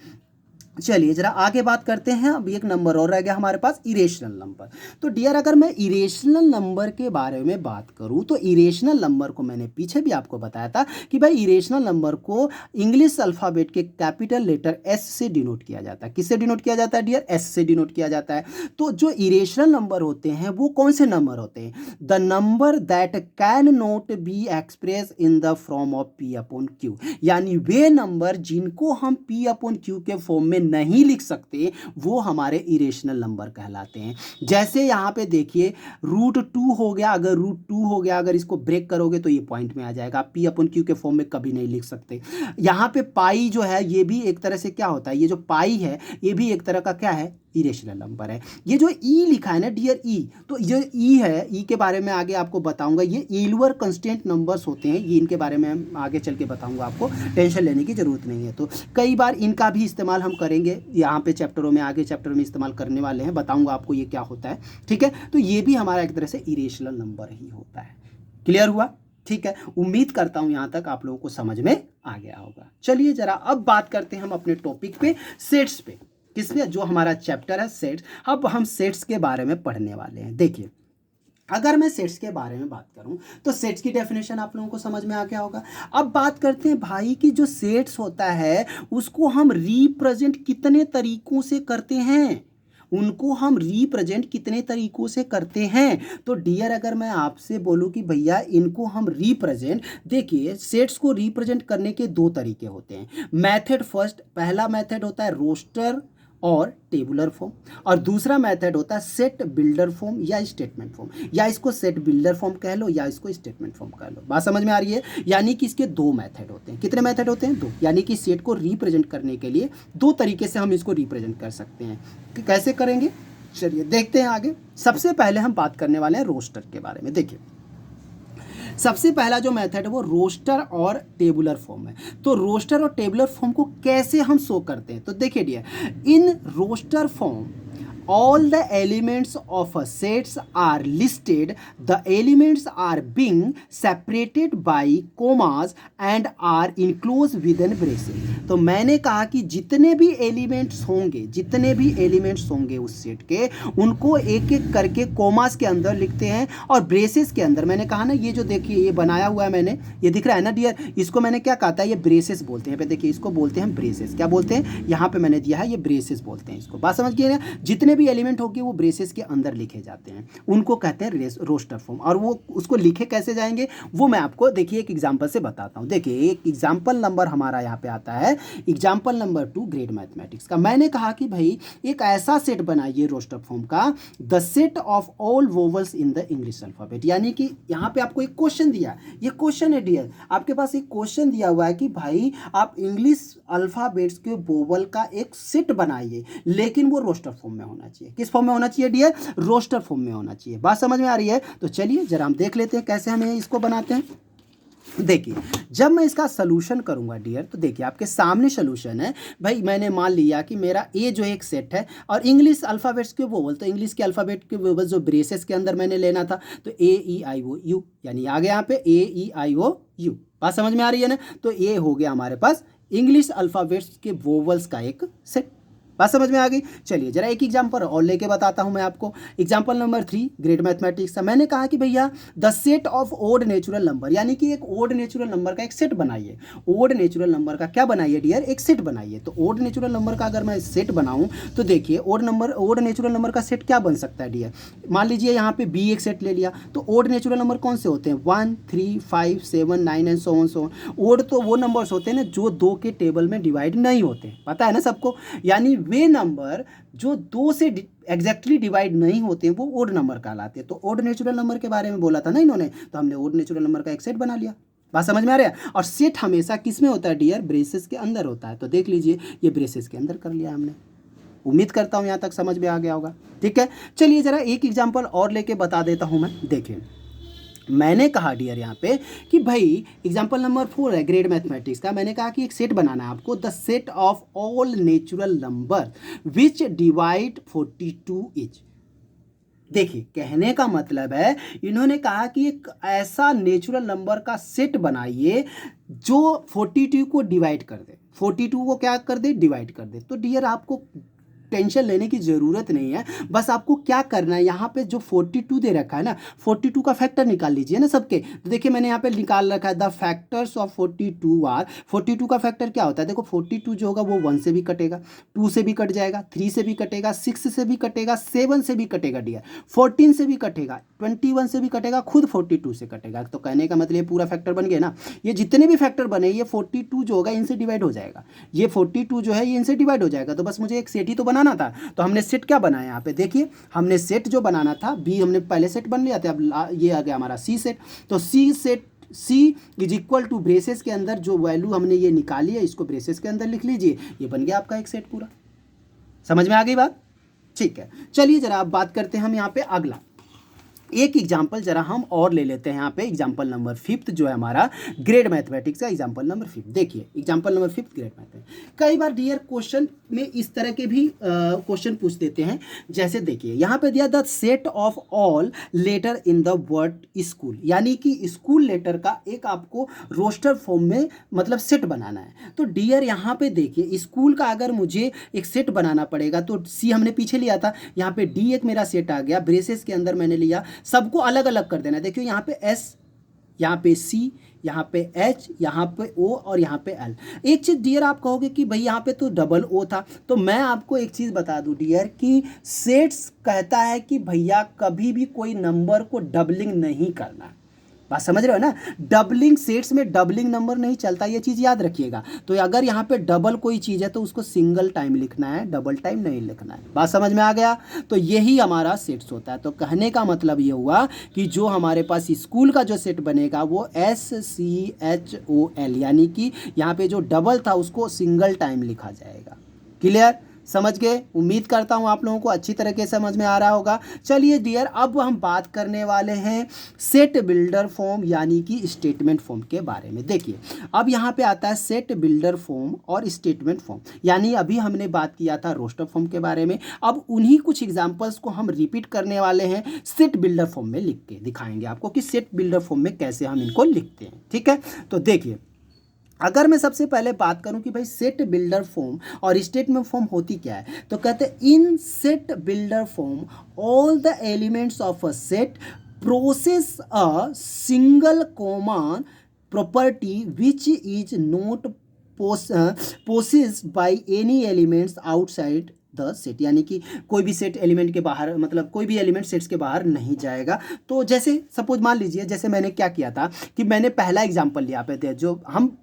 चलिए जरा आगे बात करते हैं। अब एक नंबर और रह गया हमारे पास, इरेशनल नंबर। तो डियर अगर मैं इरेशनल नंबर के बारे में बात करूं तो इरेशनल नंबर को मैंने पीछे भी आपको बताया था कि भाई इरेशनल नंबर को इंग्लिश अल्फ़ाबेट के कैपिटल लेटर एस से डिनोट किया जाता है। किससे डिनोट किया जाता है डियर? एस से डिनोट किया जाता है। तो जो इरेशनल नंबर होते हैं वो कौन से नंबर होते हैं? The number that can not be express in the form of P upon Q. यानी वे नंबर जिनको हम पी अपॉन क्यू के फॉर्म में नहीं लिख सकते वो हमारे इरेशनल नंबर कहलाते हैं। जैसे यहाँ पे देखिए √2 हो गया, अगर √2 हो गया, अगर इसको ब्रेक करोगे तो ये पॉइंट में आ जाएगा। आप पी अपॉन क्यू के फॉर्म में कभी नहीं लिख सकते। यहाँ पे पाई जो है ये भी एक तरह से क्या होता है, ये जो पाई है ये भी एक तरह का क्या है? इरेशनल नंबर है। ये जो ई लिखा है ना डियर ई, तो ये ई है, ई के बारे में आगे आपको बताऊंगा। ये ईलवर कांस्टेंट नंबर्स होते हैं, ये इनके बारे में आगे चल के बताऊंगा, आपको टेंशन लेने की जरूरत नहीं है। तो कई बार इनका भी इस्तेमाल हम करेंगे यहाँ पे चैप्टरों में, आगे चैप्टर में इस्तेमाल करने वाले हैं, बताऊंगा आपको ये क्या होता है। ठीक है, तो ये भी हमारा एक तरह से इरेशनल नंबर ही होता है। क्लियर हुआ? ठीक है, उम्मीद करता हूं यहाँ तक आप लोगों को समझ में आ गया होगा। चलिए जरा अब बात करते हैं हम अपने टॉपिक पे, सेट्स पे। किसमें? जो हमारा चैप्टर है सेट्स। अब हम सेट्स के बारे में पढ़ने वाले हैं। देखिए अगर मैं सेट्स के बारे में बात करूं तो सेट्स की डेफिनेशन आप लोगों को समझ में आ गया होगा। अब बात करते हैं भाई कि जो सेट्स होता है उसको हम रिप्रेजेंट कितने तरीकों से करते हैं, उनको हम रिप्रेजेंट कितने तरीकों से करते हैं। तो डियर अगर मैं आपसे बोलूं कि भैया इनको हम रिप्रेजेंट, देखिए सेट्स को रिप्रेजेंट करने के दो तरीके होते हैं। मेथड फर्स्ट, पहला मेथड होता है रोस्टर और टेबुलर फॉर्म, और दूसरा मेथड होता है सेट बिल्डर फॉर्म या स्टेटमेंट फॉर्म, या इसको सेट बिल्डर फॉर्म कह लो या इसको स्टेटमेंट फॉर्म कह लो। बात समझ में आ रही है? यानी कि इसके दो मेथड होते हैं। कितने मेथड होते हैं? दो। यानी कि सेट को रिप्रेजेंट करने के लिए दो तरीके से हम इसको रिप्रेजेंट कर सकते हैं। कि कैसे करेंगे चलिए देखते हैं आगे। सबसे पहले हम बात करने वाले हैं रोस्टर के बारे में। देखिए सबसे पहला जो मेथड है वो रोस्टर और टेबुलर फॉर्म है। तो रोस्टर और टेबुलर फॉर्म को कैसे हम शो करते हैं, तो देखिए dear, in roster form all the elements of a sets are listed, the elements are being separated by commas and are enclosed within braces। तो मैंने कहा कि जितने भी एलिमेंट्स होंगे उस सेट के, उनको एक एक करके कोमास के अंदर लिखते हैं और ब्रेसेस के अंदर। मैंने कहा ना, ये जो देखिए ये बनाया हुआ है मैंने, ये दिख रहा है ना डियर, इसको मैंने क्या कहा था, ये ब्रेसेस बोलते हैं। पे देखिए इसको बोलते हैं ब्रेसेस। क्या बोलते हैं, यहाँ पे मैंने दिया है ये ब्रेसेस बोलते हैं इसको। बात समझ गए ना, जितने भी एलिमेंट होंगे वो ब्रेसेस के अंदर लिखे जाते हैं, उनको कहते हैं रोस्टर फॉर्म। और वो उसको लिखे कैसे जाएंगे वो मैं आपको देखिए एक एग्जांपल से बताता हूँ। देखिए एक एग्जांपल नंबर हमारा यहाँ पे आता है, एग्जांपल नंबर 2 ग्रेड मैथमेटिक्स का। मैंने कहा कि भाई एक ऐसा सेट बनाइए रोस्टर फॉर्म का, the set of all vowels in the English alphabet. यानी कि यहाँ पे आपको एक क्वेश्चन दिया, ये क्वेश्चन है डियर, आपके पास एक क्वेश्चन दिया हुआ है कि भाई आप इंग्लिश अल्फाबेट्स के वोवल का एक सेट बनाइए, लेकिन वो रोस्टर फॉर्म में होना चाहिए। किस फॉर्म में होना चाहिए डियर, रोस्टर फॉर्म में होना चाहिए। बात समझ में आ रही है, तो चलिए जरा हम देख लेते हैं कैसे हमें इसको बनाते हैं। देखिए जब मैं इसका सोल्यूशन करूंगा डियर, तो देखिए आपके सामने सोल्यूशन है। भाई मैंने मान लिया कि मेरा ए जो एक सेट है और इंग्लिश अल्फ़ाबेट्स के वोवल, तो इंग्लिश के अल्फ़ाबेट के वोवल जो ब्रेसेस के अंदर मैंने लेना था, तो ए ई आई ओ यू, यानी आ गया यहाँ पे ए ई आई ओ यू। बात समझ में आ रही है ना, तो ये हो गया हमारे पास इंग्लिश अल्फ़ाबेट्स के वोवल्स का एक सेट। बात समझ में आ गई। चलिए जरा एक एग्जांपल और लेके बताता हूं मैं आपको। एग्जांपल नंबर 3 ग्रेड मैथमेटिक्स का। मैंने कहा कि भैया the set of odd natural number, यानी कि एक ओड नेचुरल नंबर का एक सेट बनाइए। ओड नेचुरल नंबर का क्या बनाइए डियर, एक सेट बनाइए। तो ओड नेचुरल नंबर का अगर मैं सेट बनाऊं तो देखिए ओड नेचुरल नंबर का सेट क्या बन सकता है डियर। मान लीजिए यहाँ पे बी एक सेट ले लिया, तो ओड नेचुरल नंबर कौन से होते हैं, 1 3 5 7 9 एंड सो ऑन। ओड तो वो नंबर्स होते हैं ना जो 2 के टेबल में डिवाइड नहीं होते, पता है ना सबको। यानी वे नंबर जो 2 से एग्जैक्टली डिवाइड नहीं होते हैं वो ओड नंबर कहलाते हैं। तो ओड नेचुरल नंबर के बारे में बोला था ना इन्होंने, तो हमने ओड नेचुरल नंबर का एक सेट बना लिया। बात समझ में आ रहा है। और सेट हमेशा किस में होता है डियर, ब्रेसेस के अंदर होता है। तो देख लीजिए ये ब्रेसेस के अंदर कर लिया हमने। उम्मीद करता हूँ यहाँ तक समझ में आ गया होगा। ठीक है, चलिए जरा एक एग्जाम्पल और लेके बता देता हूँ मैं। देखिए मैंने कहा डियर यहाँ पे कि भाई एग्जाम्पल नंबर 4 है ग्रेड मैथमेटिक्स का। मैंने कहा कि एक सेट बनाना है आपको, the set of all natural number which divide 42 etch. देखिए कहने का मतलब है, इन्होंने कहा कि एक ऐसा नेचुरल नंबर का सेट बनाइए जो 42 को डिवाइड कर दे, 42 को क्या कर दे, डिवाइड कर दे। तो डियर आपको टेंशन लेने की ज़रूरत नहीं है, बस आपको क्या करना है, यहाँ पे जो 42 दे रखा है ना, 42 का फैक्टर निकाल लीजिए ना सबके। तो देखिए मैंने यहाँ पे निकाल रखा है, द फैक्टर्स ऑफ 42 आर। 42 का फैक्टर क्या होता है, देखो 42 जो होगा वो 1 से भी कटेगा, 2 से भी कट जाएगा, 3 से भी कटेगा, 6 से भी कटेगा, 7 से भी कटेगा डियर, 14 से भी कटेगा, 21 से भी कटेगा, खुद 42 से कटेगा। तो कहने का मतलब ये पूरा फैक्टर बन गया ना। ये जितने भी फैक्टर बने, ये 42 जो होगा इनसे डिवाइड हो जाएगा, ये 42 जो है ये इनसे डिवाइड हो जाएगा। तो बस मुझे एक सेट ही तो बनाना था। तो हमने सेट क्या बनाया यहाँ पे, देखिए हमने सेट जो बनाना था, बी हमने पहले सेट बन लिया था, अब ये आ गया हमारा सी सेट। तो C set, C is equal to braces के अंदर जो वैल्यू हमने ये निकाली है इसको ब्रेसेस के अंदर लिख लीजिए, ये बन गया आपका एक सेट पूरा। समझ में आ गई बात। ठीक है, चलिए जरा अब बात करते हैं हम यहाँ पे अगला एक एग्जाम्पल जरा हम और ले लेते हैं। यहाँ पे एग्जाम्पल नंबर 5 जो है हमारा ग्रेड मैथमेटिक्स का एग्जाम्पल नंबर 5। देखिए एग्जाम्पल नंबर 5 ग्रेड मैथमेटिक्स। कई बार डियर क्वेश्चन में इस तरह के भी क्वेश्चन पूछ देते हैं। जैसे देखिए यहाँ पे दिया the set of all letter in the word school, यानी कि स्कूल लेटर का एक आपको रोस्टर फॉर्म में मतलब सेट बनाना है। तो डियर यहाँ पे देखिए स्कूल का अगर मुझे एक सेट बनाना पड़ेगा तो सी हमने पीछे लिया था, यहाँ पे डी एक मेरा सेट आ गया, ब्रेसेस के अंदर मैंने लिया, सबको अलग अलग कर देना। देखियो यहाँ पे एस, यहाँ पे सी, यहाँ पे एच, यहाँ पे ओ और यहाँ पे एल। एक चीज़ डियर आप कहोगे कि भाई यहाँ पे तो डबल ओ था, तो मैं आपको एक चीज़ बता दूँ डियर कि सेट्स कहता है कि भैया कभी भी कोई नंबर को डबलिंग नहीं करना। बात समझ रहे हो ना, डबलिंग सेट्स में डबलिंग नंबर नहीं चलता, ये चीज़ याद रखिएगा। तो अगर यहाँ पे डबल कोई चीज़ है तो उसको सिंगल टाइम लिखना है, डबल टाइम नहीं लिखना है। बात समझ में आ गया। तो यही हमारा सेट्स होता है। तो कहने का मतलब ये हुआ कि जो हमारे पास स्कूल का जो सेट बनेगा वो SCHOL, यानी कि यहाँ पे जो डबल था उसको सिंगल टाइम लिखा जाएगा। क्लियर। समझ गए? उम्मीद करता हूँ आप लोगों को अच्छी तरह के समझ में आ रहा होगा। चलिए डियर, अब हम बात करने वाले हैं सेट बिल्डर फॉर्म यानी कि स्टेटमेंट फॉर्म के बारे में। देखिए अब यहाँ पे आता है सेट बिल्डर फॉर्म और स्टेटमेंट फॉर्म, यानी अभी हमने बात किया था रोस्टर फॉर्म के बारे में, अब उन्हीं कुछ एग्जाम्पल्स को हम रिपीट करने वाले हैं, सेट बिल्डर फॉर्म में लिख के दिखाएंगे आपको कि सेट बिल्डर फॉर्म में कैसे हम इनको लिखते हैं। ठीक है, तो देखिए अगर मैं सबसे पहले बात करूं कि भाई सेट बिल्डर फॉर्म और स्टेटमेंट फॉर्म होती क्या है, तो कहते हैं इन set builder form all the elements of a set process a single common property which is not possessed by any elements outside the set, यानी कि कोई भी सेट एलिमेंट के बाहर, मतलब कोई भी एलिमेंट सेट्स के बाहर नहीं जाएगा। तो जैसे सपोज मान लीजिए, जैसे मैंने क्या किया था कि मैंने पहला एग्जांपल लिया पे थे, जो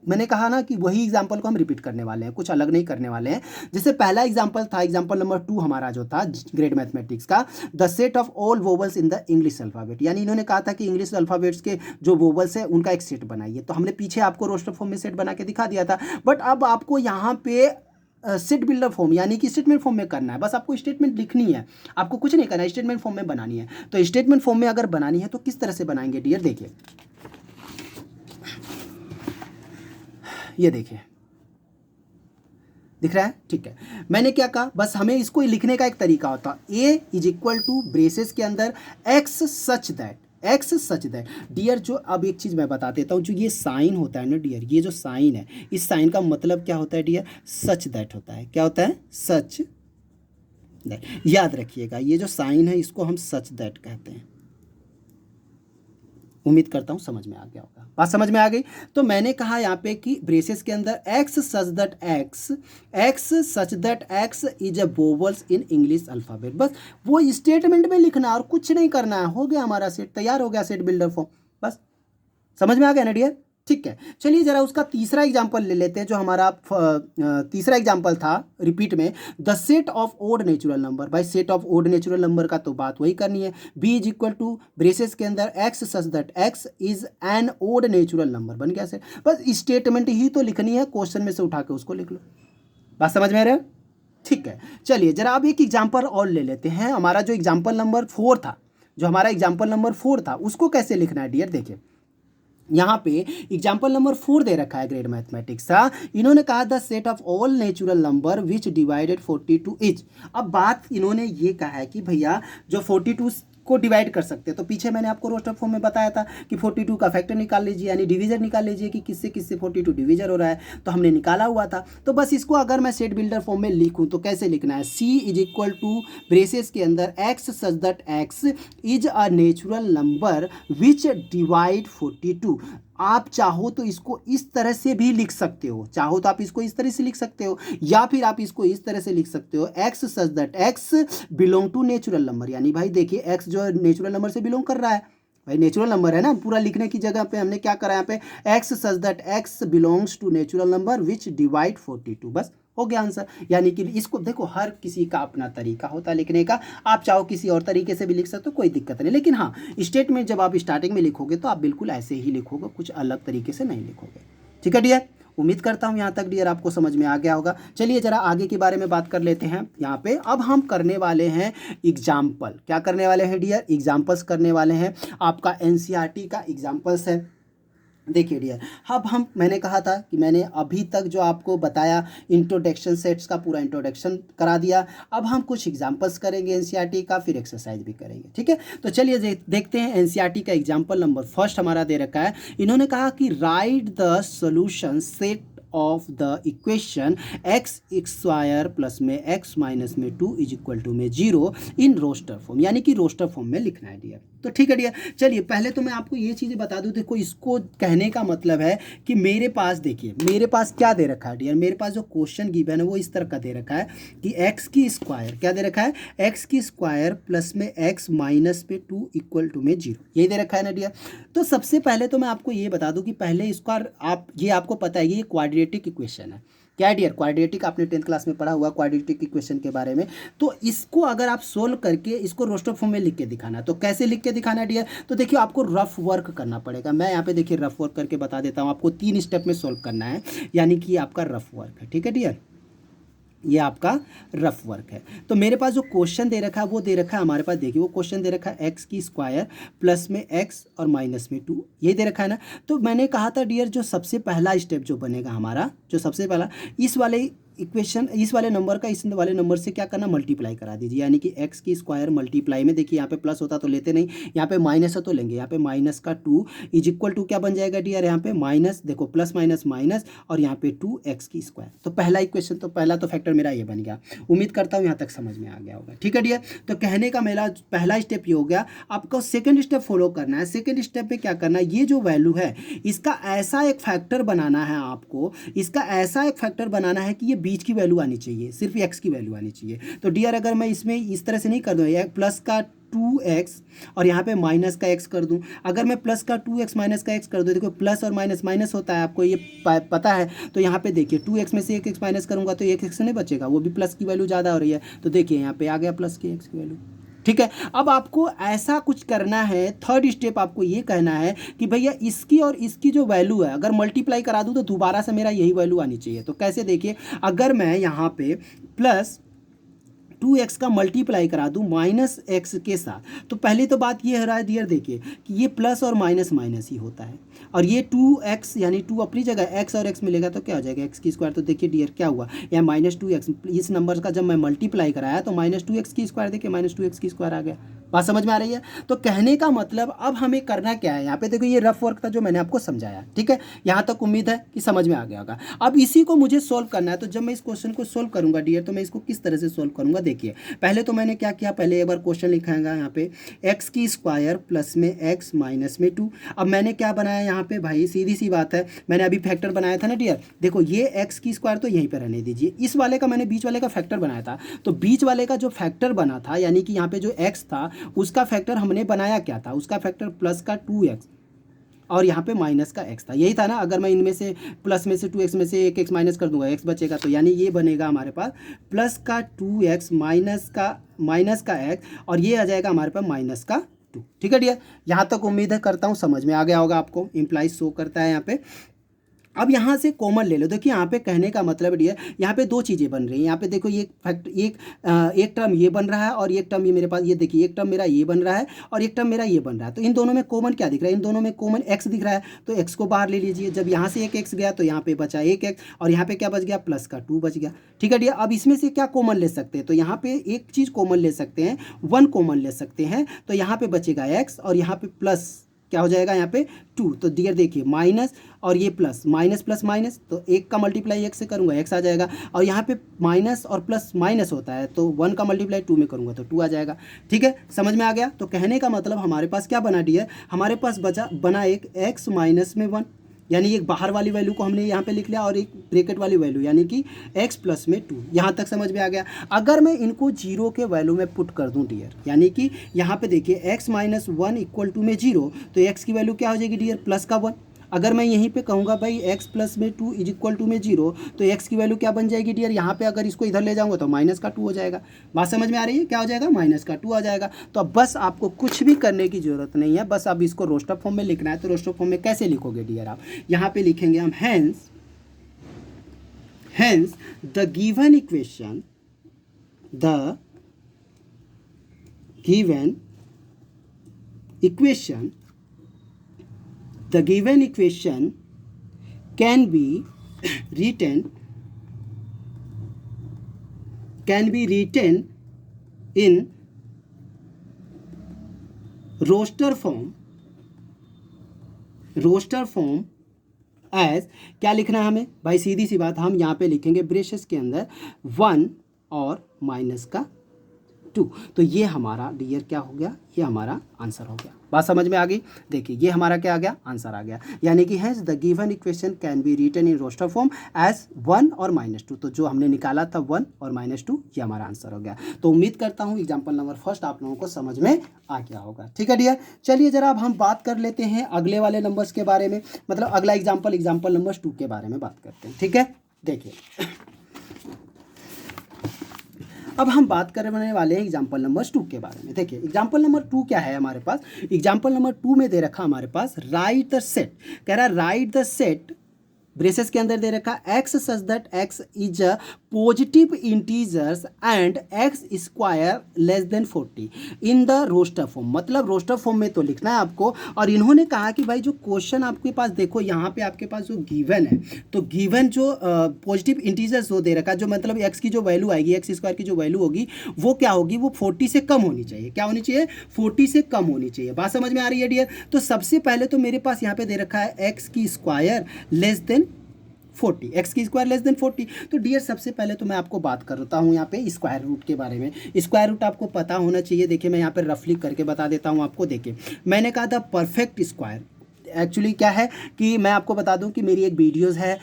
मैंने कहा ना कि वही एग्जांपल को हम रिपीट करने वाले हैं, कुछ अलग नहीं करने वाले हैं। जैसे पहला एग्जांपल था, एग्जांपल नंबर 2 हमारा जो था ग्रेड मैथमेटिक्स का, the set of all vowels in the English alphabet, यानी इन्होंने कहा था कि इंग्लिश अल्फाबेट्स के जो वोवल्स है उनका एक सेट बनाइए। तो हमने पीछे आपको रोस्टर फॉर्म में सेट बना के दिखा दिया था, बट अब आपको यहाँ पे सेट बिल्डर फॉर्म यानी कि स्टेटमेंट फॉर्म में करना है। बस आपको स्टेटमेंट लिखनी है, आपको कुछ नहीं करना है, स्टेटमेंट फॉर्म में बनानी है। तो स्टेटमेंट फॉर्म में अगर बनानी है तो किस तरह से बनाएंगे डियर, देखिए ये देखिए दिख रहा है, ठीक है। मैंने क्या कहा, बस हमें इसको लिखने का एक तरीका होता, A is equal to braces के अंदर x such that, x such that dear. जो अब एक चीज़ मैं बता देता हूँ, जो ये साइन होता है ना डियर, ये जो साइन है, इस साइन का मतलब क्या होता है डियर, सच दैट होता है। क्या होता है, सच दैट। याद रखिएगा, ये जो साइन है इसको हम सच दैट कहते हैं। उम्मीद करता हूँ समझ में आ गया होगा, बात समझ में आ गई। तो मैंने कहा यहाँ पे कि ब्रेसेस के अंदर x such that x, x such that x is a vowels in English alphabet, बस वो स्टेटमेंट में लिखना और कुछ नहीं करना है, हो गया हमारा सेट, तैयार हो गया सेट बिल्डर फॉर्म। बस समझ में आ गया ना डियर, ठीक है। चलिए जरा उसका तीसरा एग्जाम्पल ले लेते हैं, जो हमारा तीसरा एग्जाम्पल था रिपीट में, the set of odd natural number. भाई set of odd natural number का तो बात वही करनी है, B is equal to braces के अंदर x such that x is an odd natural number, बन गया सेट। बस स्टेटमेंट ही तो लिखनी है, क्वेश्चन में से उठा के उसको लिख लो। बात समझ में आ रहा है, ठीक है। चलिए जरा अब एक एग्जाम्पल और ले लेते हैं, हमारा जो एग्जाम्पल नंबर 4 था, जो हमारा एग्जाम्पल नंबर 4 था उसको कैसे लिखना है डियर, देखिए यहाँ पे एग्जाम्पल नंबर 4 दे रखा है ग्रेड मैथमेटिक्स का। इन्होंने कहा the set of all natural number which divided 42 is. अब बात इन्होंने ये कहा है कि भैया जो 42 को डिवाइड कर सकते हैं, तो पीछे मैंने आपको रोस्टर फॉर्म में बताया था कि 42 का फैक्टर निकाल लीजिए, यानी डिवीजर निकाल लीजिए कि किससे किससे 42 डिवीजर हो रहा है, तो हमने निकाला हुआ था। तो बस इसको अगर मैं सेट बिल्डर फॉर्म में लिखूं तो कैसे लिखना है, सी इज इक्वल टू ब्रेसेस के अंदर x such that x is a natural number which divide 42। आप चाहो तो इसको इस तरह से भी लिख सकते हो, चाहो तो आप इसको इस तरह से लिख सकते हो, या फिर आप इसको इस तरह से लिख सकते हो, x such that x belong to natural number, यानी भाई देखिए एक्स जो है नेचुरल नंबर से बिलोंग कर रहा है, भाई नेचुरल नंबर है ना, पूरा लिखने की जगह पे हमने क्या करा यहाँ पे, x such that x belongs to natural number which divide 42, बस हो गया आंसर। यानी कि इसको देखो, हर किसी का अपना तरीका होता है लिखने का, आप चाहो किसी और तरीके से भी लिख सकते हो, कोई दिक्कत नहीं, लेकिन हाँ स्टेटमेंट जब आप स्टार्टिंग में लिखोगे तो आप बिल्कुल ऐसे ही लिखोगे, कुछ अलग तरीके से नहीं लिखोगे। ठीक है डियर, उम्मीद करता हूँ यहाँ तक डियर आपको समझ में आ गया होगा। चलिए जरा आगे के बारे में बात कर लेते हैं। यहाँ पे अब हम करने वाले हैं एग्जाम्पल, क्या करने वाले हैं डियर, एग्जाम्पल्स करने वाले हैं। आपका एनसीईआरटी का एग्जाम्पल्स है। देखिए डियर, अब मैंने कहा था कि मैंने अभी तक जो आपको बताया इंट्रोडक्शन सेट्स का पूरा इंट्रोडक्शन करा दिया, अब हम कुछ एग्जांपल्स करेंगे एनसीईआरटी का, फिर एक्सरसाइज भी करेंगे। ठीक है, तो चलिए देखते हैं एनसीईआरटी का एग्जांपल नंबर फर्स्ट हमारा दे रखा है। इन्होंने कहा कि right the solution set of the equation x square plus में एक्स माइनस में 2 इज इक्वल टू में 0 इन रोस्टर फॉर्म, यानी कि रोस्टर फॉर्म में लिखना है डियर। तो ठीक है डियर, चलिए पहले तो मैं आपको ये चीज़ें बता दूं। देखो इसको कहने का मतलब है कि मेरे पास, देखिए मेरे पास क्या दे रखा है डियर, मेरे पास जो क्वेश्चन गिवन है वो इस तरह का दे रखा है कि एक्स की स्क्वायर, क्या दे रखा है, एक्स की स्क्वायर प्लस में एक्स माइनस में 2 इक्वल टू में 0, यही दे रखा है ना डियर। तो सबसे पहले तो मैं आपको ये बता दूं कि पहले इसका ये आपको पता है ये क्वाड्रेटिक इक्वेशन है। क्या डियर, क्वाड्रेटिक आपने 10th क्लास में पढ़ा हुआ क्वाड्रेटिक इक्वेशन के बारे में। तो इसको अगर आप सोल्व करके इसको रोस्टर फॉर्म में लिख के दिखाना, तो कैसे लिख के दिखाना डियर, तो देखिए आपको रफ वर्क करना पड़ेगा। मैं यहाँ पे देखिए रफ वर्क करके बता देता हूँ आपको, 3 स्टेप में सोल्व करना है, यानी कि आपका रफ वर्क है। ठीक है डियर, ये आपका रफ वर्क है। तो मेरे पास जो क्वेश्चन दे रखा है वो दे रखा है हमारे पास, देखिए वो क्वेश्चन दे रखा है एक्स की स्क्वायर प्लस में एक्स और माइनस में 2, ये दे रखा है ना। तो मैंने कहा था डियर जो सबसे पहला स्टेप जो बनेगा हमारा, जो सबसे पहला इस वाले इक्वेशन, इस वाले नंबर का इस वाले नंबर से क्या करना, मल्टीप्लाई करा दीजिए, यानी कि एक्स की स्क्वायर मल्टीप्लाई में, देखिए यहाँ पे प्लस होता तो लेते नहीं, यहाँ पे माइनस है तो लेंगे, यहाँ पे माइनस का 2 इज इक्वल टू क्या बन जाएगा डियर, यहाँ पे माइनस, देखो प्लस माइनस माइनस और यहाँ पे 2x की स्क्वायर। तो पहला इक्वेशन, तो पहला तो फैक्टर मेरा ये बन गया। उम्मीद करता हूँ यहाँ तक समझ में आ गया होगा। ठीक है डियर, तो कहने का मेरा पहला स्टेप ये हो गया। आपको सेकेंड स्टेप फॉलो करना है। सेकेंड स्टेप में क्या करना है, ये जो वैल्यू है इसका ऐसा एक फैक्टर बनाना है आपको, इसका ऐसा एक फैक्टर बनाना है कि ये बीच की वैल्यू आनी चाहिए, सिर्फ एक्स की वैल्यू आनी चाहिए। तो डियर अगर मैं इसमें इस तरह से नहीं कर दूँ, प्लस का 2x और यहाँ पे माइनस का x कर दूं, अगर मैं प्लस का 2x माइनस का x कर दूं, देखो प्लस और माइनस माइनस होता है, आपको ये पता है। तो यहाँ पे देखिए 2x में से एक x माइनस करूँगा तो एक x नहीं बचेगा, वो भी प्लस की वैल्यू ज़्यादा हो रही है, तो देखिए यहाँ पे आ गया प्लस की x की वैल्यू। ठीक है, अब आपको ऐसा कुछ करना है। थर्ड स्टेप आपको ये कहना है कि भैया इसकी और इसकी जो वैल्यू है अगर मल्टीप्लाई करा दूं तो दोबारा से मेरा यही वैल्यू आनी चाहिए। तो कैसे, देखिए अगर मैं यहाँ पे प्लस 2x का मल्टीप्लाई करा दूं माइनस एक्स के साथ, तो पहली तो बात ये हो रहा है डियर, देखिए कि ये प्लस और माइनस माइनस ही होता है, और ये 2x यानी 2 अपनी जगह, x और x मिलेगा तो क्या हो जाएगा, x की स्क्वायर। तो देखिए डियर क्या हुआ, यहाँ माइनस 2x, इस नंबर का जब मैं मल्टीप्लाई कराया तो माइनस 2x की स्क्वायर, देखिए माइनस 2x की स्क्वायर आ गया। बात समझ में आ रही है। तो कहने का मतलब अब हमें करना क्या है, यहाँ पे देखो ये रफ वर्क था जो मैंने आपको समझाया। ठीक है, यहाँ तक उम्मीद है कि समझ में आ गया होगा। अब इसी को मुझे सोल्व करना है। तो जब मैं इस क्वेश्चन को सोल्व करूंगा डियर, तो मैं इसको किस तरह से सोल्व करूंगा, देखिए पहले तो मैंने क्या किया, पहले एक बार क्वेश्चन लिखाएगा यहाँ पे एक्स की स्क्वायर प्लस में एक्स माइनस में 2। अब मैंने क्या बनाया यहाँ पे भाई, सीधी सी बात है, मैंने अभी फैक्टर बनाया था ना डियर, देखो ये एक्स की स्क्वायर तो यहीं पर रहने दीजिए, इस वाले का मैंने बीच वाले का फैक्टर बनाया था। तो बीच वाले का जो फैक्टर बना था, यानी कि यहाँ पे जो एक्स था उसका फैक्टर हमने बनाया क्या था, उसका फैक्टर प्लस का 2x और यहाँ पे माइनस का x था, यही था ना। अगर मैं इनमें से प्लस में से 2x में से एक x माइनस कर दूंगा, x बचेगा, तो यानी ये बनेगा हमारे पास प्लस का 2x माइनस का x, और ये आ जाएगा हमारे पास माइनस का 2। ठीक है डियर, यहाँ तक उम्मीद है करता हूँ समझ में आ गया होगा आपको। इम्प्लाइज शो करता है यहाँ पे। अब यहाँ से कॉमन ले लो, देखिए यहाँ पे कहने का मतलब डियर, यहाँ पे दो चीज़ें बन रही हैं। यहाँ पे देखो ये फैक्ट एक टर्म ये बन रहा है और एक टर्म ये मेरे पास, ये देखिए एक टर्म मेरा ये बन रहा है और एक टर्म मेरा ये बन रहा है। तो इन दोनों में कॉमन क्या दिख रहा है, इन दोनों में कॉमन x दिख रहा है, तो x को बाहर ले लीजिए। जब यहाँ से एक x गया तो यहाँ पे बचा एक x, और यहाँ पे क्या बच गया, प्लस का 2 बच गया। ठीक है डियर, अब इसमें से क्या कॉमन ले सकते हैं, तो यहाँ पे एक चीज़ कॉमन ले सकते हैं, 1 कॉमन ले सकते हैं, तो यहाँ पे बचेगा x और यहाँ पे प्लस क्या हो जाएगा, यहाँ पे 2। तो डियर देखिए माइनस और ये प्लस, माइनस प्लस माइनस, तो एक का मल्टीप्लाई एक से करूँगा x आ जाएगा, और यहाँ पे माइनस और प्लस माइनस होता है, तो 1 का मल्टीप्लाई 2 में करूँगा तो 2 आ जाएगा। ठीक है, समझ में आ गया। तो कहने का मतलब हमारे पास क्या बना डियर, हमारे पास बना एक x माइनस में 1, यानी एक बाहर वाली वैल्यू को हमने यहाँ पे लिख लिया, और एक ब्रैकेट वाली वैल्यू यानी कि x प्लस में 2। यहाँ तक समझ में आ गया। अगर मैं इनको जीरो के वैल्यू में पुट कर दूँ डियर, यानी कि यहाँ पे देखिए x माइनस 1 इक्वल टू में 0, तो x की वैल्यू क्या हो जाएगी डियर, प्लस का 1। अगर मैं यहीं पे कहूँगा भाई x प्लस में 2 इज इक्वल टू में 0, तो x की वैल्यू क्या बन जाएगी डियर, यहाँ पे अगर इसको इधर ले जाऊँगा तो माइनस का 2 हो जाएगा। बात समझ में आ रही है, क्या हो जाएगा, माइनस का 2 आ जाएगा। तो अब बस आपको कुछ भी करने की ज़रूरत नहीं है, बस अब इसको रोस्टर फॉर्म में लिखना है। तो रोस्टर फॉर्म में कैसे लिखोगे डियर, आप यहाँ पे लिखेंगे हम hence the given equation can be written in roster form as, क्या लिखना है हमें भाई, सीधी सी बात, हम यहाँ पे लिखेंगे ब्रेसेस के अंदर 1 और माइनस का 2। तो ये हमारा डियर क्या हो गया, ये हमारा आंसर हो गया। बात समझ में आ गई। देखिए ये हमारा क्या आ गया, आंसर आ गया, यानी कि has the given equation can be written in roster form as 1 और -2। तो जो हमने निकाला था 1 और -2, ये हमारा आंसर हो गया। तो उम्मीद करता हूँ एग्जाम्पल नंबर फर्स्ट आप लोगों को समझ में आ गया होगा। ठीक है डियर, चलिए जरा अब हम बात कर लेते हैं अगले वाले नंबर्स के बारे में, मतलब अगला एग्जाम्पल नंबर 2 के बारे में बात करते हैं। ठीक है, देखिए अब हम बात करने वाले हैं एग्जाम्पल नंबर 2 के बारे में। देखिए एग्जाम्पल नंबर 2 क्या है हमारे पास, एग्जाम्पल नंबर 2 में दे रखा हमारे पास राइट द सेट, कह रहा है राइट द सेट ब्रेसेस के अंदर दे रखा x such that x is a positive integers and x square less than 40 in the roster form, मतलब रोस्टर फॉर्म में तो लिखना है आपको। और इन्होंने कहा कि भाई जो क्वेश्चन आपके पास देखो यहाँ पे आपके पास जो गिवन है, तो गिवन जो पॉजिटिव इंटीजर्स जो दे रखा है, जो मतलब एक्स की जो वैल्यू आएगी, एक्स स्क्वायर की जो वैल्यू होगी वो क्या होगी, वो 40 से कम होनी चाहिए। क्या होनी चाहिए? 40 से कम होनी चाहिए। बात समझ में आ रही है डियर? तो सबसे पहले तो मेरे पास यहाँ पे दे रखा है एक्स की स्क्वायर लेस देन 40, एक्स की स्क्वायर लेस देन 40। तो डियर सबसे पहले तो मैं आपको बात करता हूँ यहाँ पे स्क्वायर रूट के बारे में। स्क्वायर रूट आपको पता होना चाहिए। देखिए मैं यहाँ पे रफली करके बता देता हूँ आपको। देखिए मैंने कहा था परफेक्ट स्क्वायर, एक्चुअली क्या है कि मैं आपको बता दूं कि मेरी एक वीडियोस है,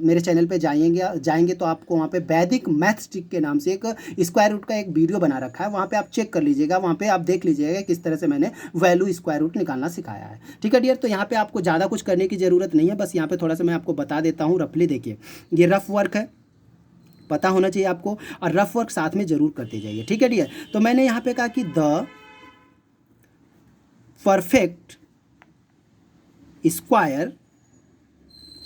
मेरे चैनल पे जाएंगे तो आपको वहाँ पे वैदिक मैथ्स ट्रिक के नाम से एक स्क्वायर रूट का एक वीडियो बना रखा है, वहाँ पे आप चेक कर लीजिएगा, वहाँ पे आप देख लीजिएगा किस तरह से मैंने वैल्यू स्क्वायर रूट निकालना सिखाया है। ठीक है डियर? तो यहाँ पे आपको ज़्यादा कुछ करने की ज़रूरत नहीं है, बस यहाँ पे थोड़ा सा मैं आपको बता देता हूँ रफली। देखिए ये रफ वर्क है, पता होना चाहिए आपको, और रफ वर्क साथ में जरूर करते जाइए। ठीक है डियर? तो मैंने यहाँ पे कहा कि द परफेक्ट स्क्वायर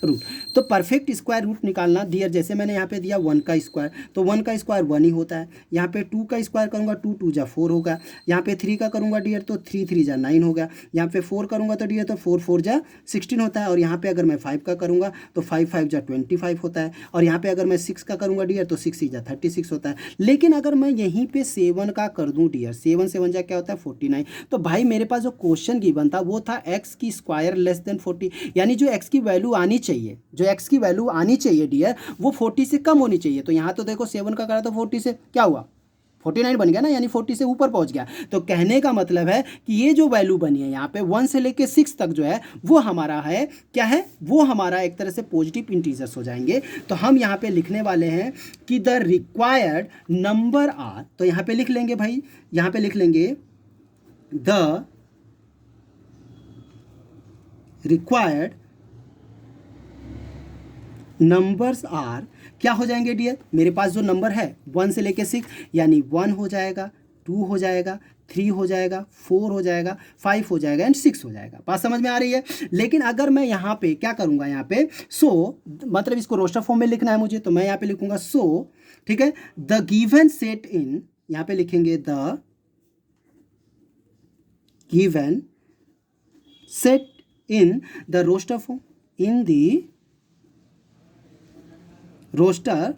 रूट, तो परफेक्ट स्क्वायर रूट निकालना डियर, जैसे मैंने यहाँ पे दिया 1 का स्क्वायर, तो 1 का स्क्वायर 1 ही होता है। यहाँ पे 2 का स्क्वायर करूँगा 2 2 जा 4 होगा। यहाँ पे 3 का करूँगा डियर तो 3 3 जा 9 होगा। यहाँ पे 4 करूँगा तो डियर तो 4 4 जा 16 होता है। और यहाँ पे अगर मैं 5 का करूँगा तो 5 5 जा 25 होता है। और यहाँ पे अगर मैं 6 का करूँगा डियर तो 6 6 जा 36 होता है। लेकिन अगर मैं यहीं पे 7 का कर दूँ डियर, 7 7 जा क्या होता है 49। तो भाई मेरे पास जो क्वेश्चन गिवन था वो था एक्स की स्क्वायर लेस देन 40, यानी जो एक्स की वैल्यू आनी चाहिए, जो एक्स की वैल्यू आनी चाहिए डियर वो 40 से कम होनी चाहिए। तो यहाँ तो देखो 7 का करा तो 40 से क्या हुआ 49 बन गया ना, यानी 40 से ऊपर पहुंच गया। तो कहने का मतलब है कि ये जो वैल्यू बनी है यहाँ पे 1 से लेके 6 तक जो है वो हमारा है, क्या है, वो हमारा एक तरह से पॉजिटिव इंटीजर्स हो जाएंगे। तो हम यहाँ पे लिखने वाले हैं कि द रिक्वायर्ड नंबर आर, तो यहाँ पे लिख लेंगे भाई, यहाँ पे लिख लेंगे द रिक्वायर्ड नंबर्स आर, क्या हो जाएंगे डियर, मेरे पास जो नंबर है 1 से लेके 6, यानी 1 हो जाएगा, 2 हो जाएगा, 3 हो जाएगा, 4 हो जाएगा, 5 हो जाएगा एंड 6 हो जाएगा। बात समझ में आ रही है? लेकिन अगर मैं यहाँ पे क्या करूँगा, यहाँ पे सो मतलब इसको रोस्टर फॉर्म में लिखना है मुझे, तो मैं यहाँ पे लिखूँगा सो, ठीक है, द गिवन सेट इन, यहाँ पे लिखेंगे the given set in the roster form, in the roster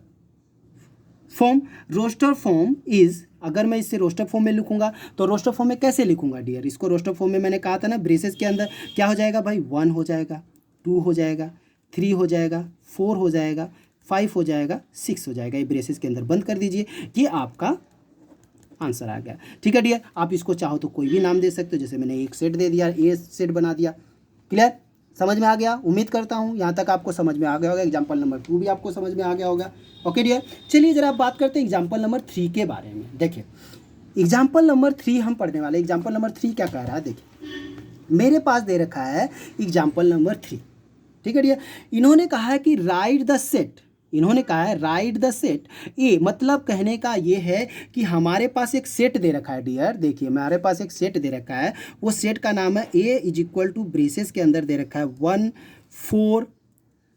form. Roster form is, अगर मैं इससे रोस्टर फॉर्म में लिखूंगा तो रोस्टर फॉर्म में कैसे लिखूंगा डियर, इसको रोस्टर फॉर्म में मैंने कहा था ना ब्रेसेस के अंदर क्या हो जाएगा भाई, 1 हो जाएगा, 2 हो जाएगा, 3 हो जाएगा, 4 हो जाएगा, 5 हो जाएगा, 6 हो जाएगा। ये ब्रेसेस के अंदर बंद कर दीजिए, ये आपका आंसर आ गया। ठीक है डियर? आप इसको चाहो तो कोई भी नाम दे सकते हो, जैसे मैंने एक सेट दे दिया, ए सेट बना दिया। क्लियर? समझ में आ गया? उम्मीद करता हूँ यहाँ तक आपको समझ में आ गया होगा। एग्जाम्पल नंबर 2 भी आपको समझ में आ गया होगा। ओके डियर, चलिए जरा आप बात करते हैं एग्जाम्पल नंबर 3 के बारे में। देखिए एग्जाम्पल नंबर 3 हम पढ़ने वाले। एग्जाम्पल नंबर 3 क्या कह रहा है, देखिए मेरे पास दे रखा है एग्जाम्पल नंबर 3। ठीक है डियर? इन्होंने कहा है कि राइट द सेट, इन्होंने कहा है राइट द सेट ए, मतलब कहने का ये है कि हमारे पास एक सेट दे रखा है डियर। देखिए हमारे पास एक सेट दे रखा है, वो सेट का नाम है ए इज इक्वल टू ब्रेसेस के अंदर दे रखा है 1 4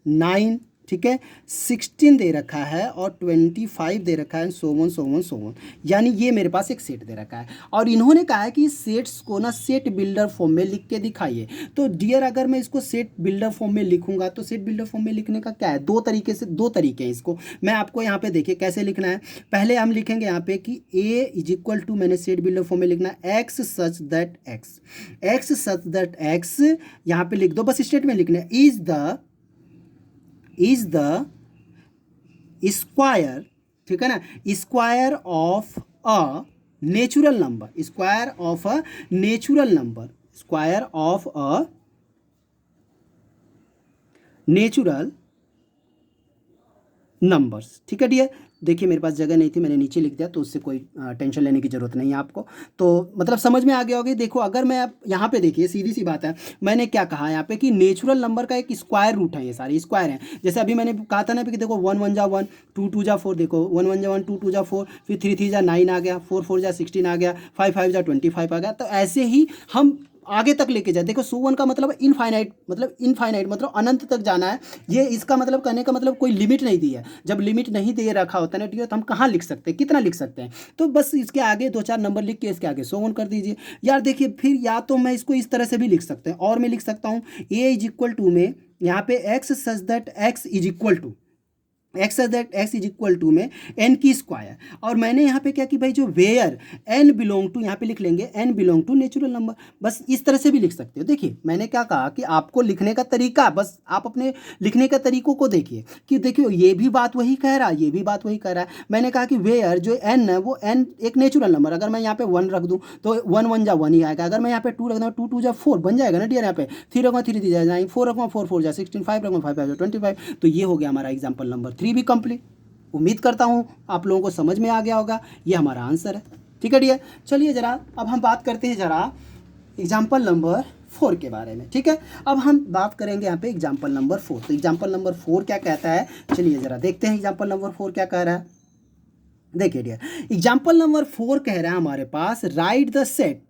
9, ठीक है, 16 दे रखा है और 25 दे रखा है, सो यानी ये मेरे पास एक सेट दे रखा है। और इन्होंने कहा है कि इस सेट्स को ना सेट बिल्डर फॉर्म में लिख के दिखाइए। तो डियर अगर मैं इसको सेट बिल्डर फॉर्म में लिखूंगा तो सेट बिल्डर फॉर्म में लिखने का क्या है, दो तरीके हैं इसको। मैं आपको यहाँ पे देखिए कैसे लिखना है। पहले हम लिखेंगे यहाँ पे कि ए इज इक्वल टू, मैंने सेट बिल्डर फॉर्म में लिखना है एक्स सच दैट एक्स, यहाँ पे लिख दो, बस स्टेटमेंट लिखना है इज द स्क्वायर, ठीक है ना, square of a natural number, square of a natural number, square of a natural numbers. ठीक है डियर? देखिए मेरे पास जगह नहीं थी, मैंने नीचे लिख दिया, तो उससे कोई टेंशन लेने की ज़रूरत नहीं है आपको। तो मतलब समझ में आ गया होगा। देखो अगर मैं अब यहाँ पे देखिए सीधी सी बात है, मैंने क्या कहा यहाँ पे कि नेचुरल नंबर का एक स्क्वायर रूट है, ये सारे स्क्वायर हैं। जैसे अभी मैंने कहा था ना कि देखो 1 1 जा 1, 2 2 जा 4, देखो 1 1 जा 1, 2 2 जा 4, फिर 3 3 जा 9 आ गया, 4 4 जा 16 आ गया, 5 5 जा 25 आ गया। तो ऐसे ही हम आगे तक लेके जाए। देखो सो वन का मतलब इनफाइनाइट, मतलब अनंत तक जाना है। ये इसका मतलब कहने का मतलब कोई लिमिट नहीं दी है। जब लिमिट नहीं दे रखा होता है ना डियर, तो हम कहाँ लिख सकते हैं, कितना लिख सकते हैं। तो बस इसके आगे 2-4 नंबर लिख के इसके आगे सो वन कर दीजिए यार। देखिए फिर या तो मैं इसको इस तरह से भी लिख सकते हैं, और मैं लिख सकता हूँ ए इज इक्वल टू में यहाँ पे x such that x is equal to x is equal to में एन की स्क्वायर। और मैंने यहाँ पे क्या कि भाई जो वेयर एन बिलोंग टू, यहाँ पे लिख लेंगे n belong to natural number. बस इस तरह से भी लिख सकते हो। देखिए मैंने क्या कहा कि आपको लिखने का तरीका, बस आप अपने लिखने का तरीकों को देखिए कि देखियो ये भी बात वही कह रहा है, ये भी बात वही कह रहा है। मैंने कहा कि वेयर जो एन है वो एन एक नेचुरल नंबर, अगर मैं यहाँ पे 1 रख दूँ तो 1 1 जा 1 ही आएगा। अगर मैं यहाँ पे 2 रख दूँ 2 2 जा 4 बन जाएगा ना डियर। यहाँ पे 3 रखूँगा 3 3 जा 9, 4 रखूँगा 4 4 जा 16, 5 रखूँगा 5 5 जा 25। तो ये हो गया हमारा एग्जाम्पल नंबर 3 भी कंप्लीट। उम्मीद करता हूँ आप लोगों को समझ में आ गया होगा, ये हमारा आंसर है। ठीक है डियर, चलिए ज़रा अब हम बात करते हैं ज़रा एग्जाम्पल नंबर 4 के बारे में। ठीक है, अब हम बात करेंगे यहाँ पे एग्जाम्पल नंबर 4। तो एग्जाम्पल नंबर 4 क्या कहता है, चलिए ज़रा देखते हैं एग्जाम्पल नंबर 4 क्या कह रहा है। देखिए डियर, एग्जाम्पल नंबर 4 कह रहा है हमारे पास राइट द सेट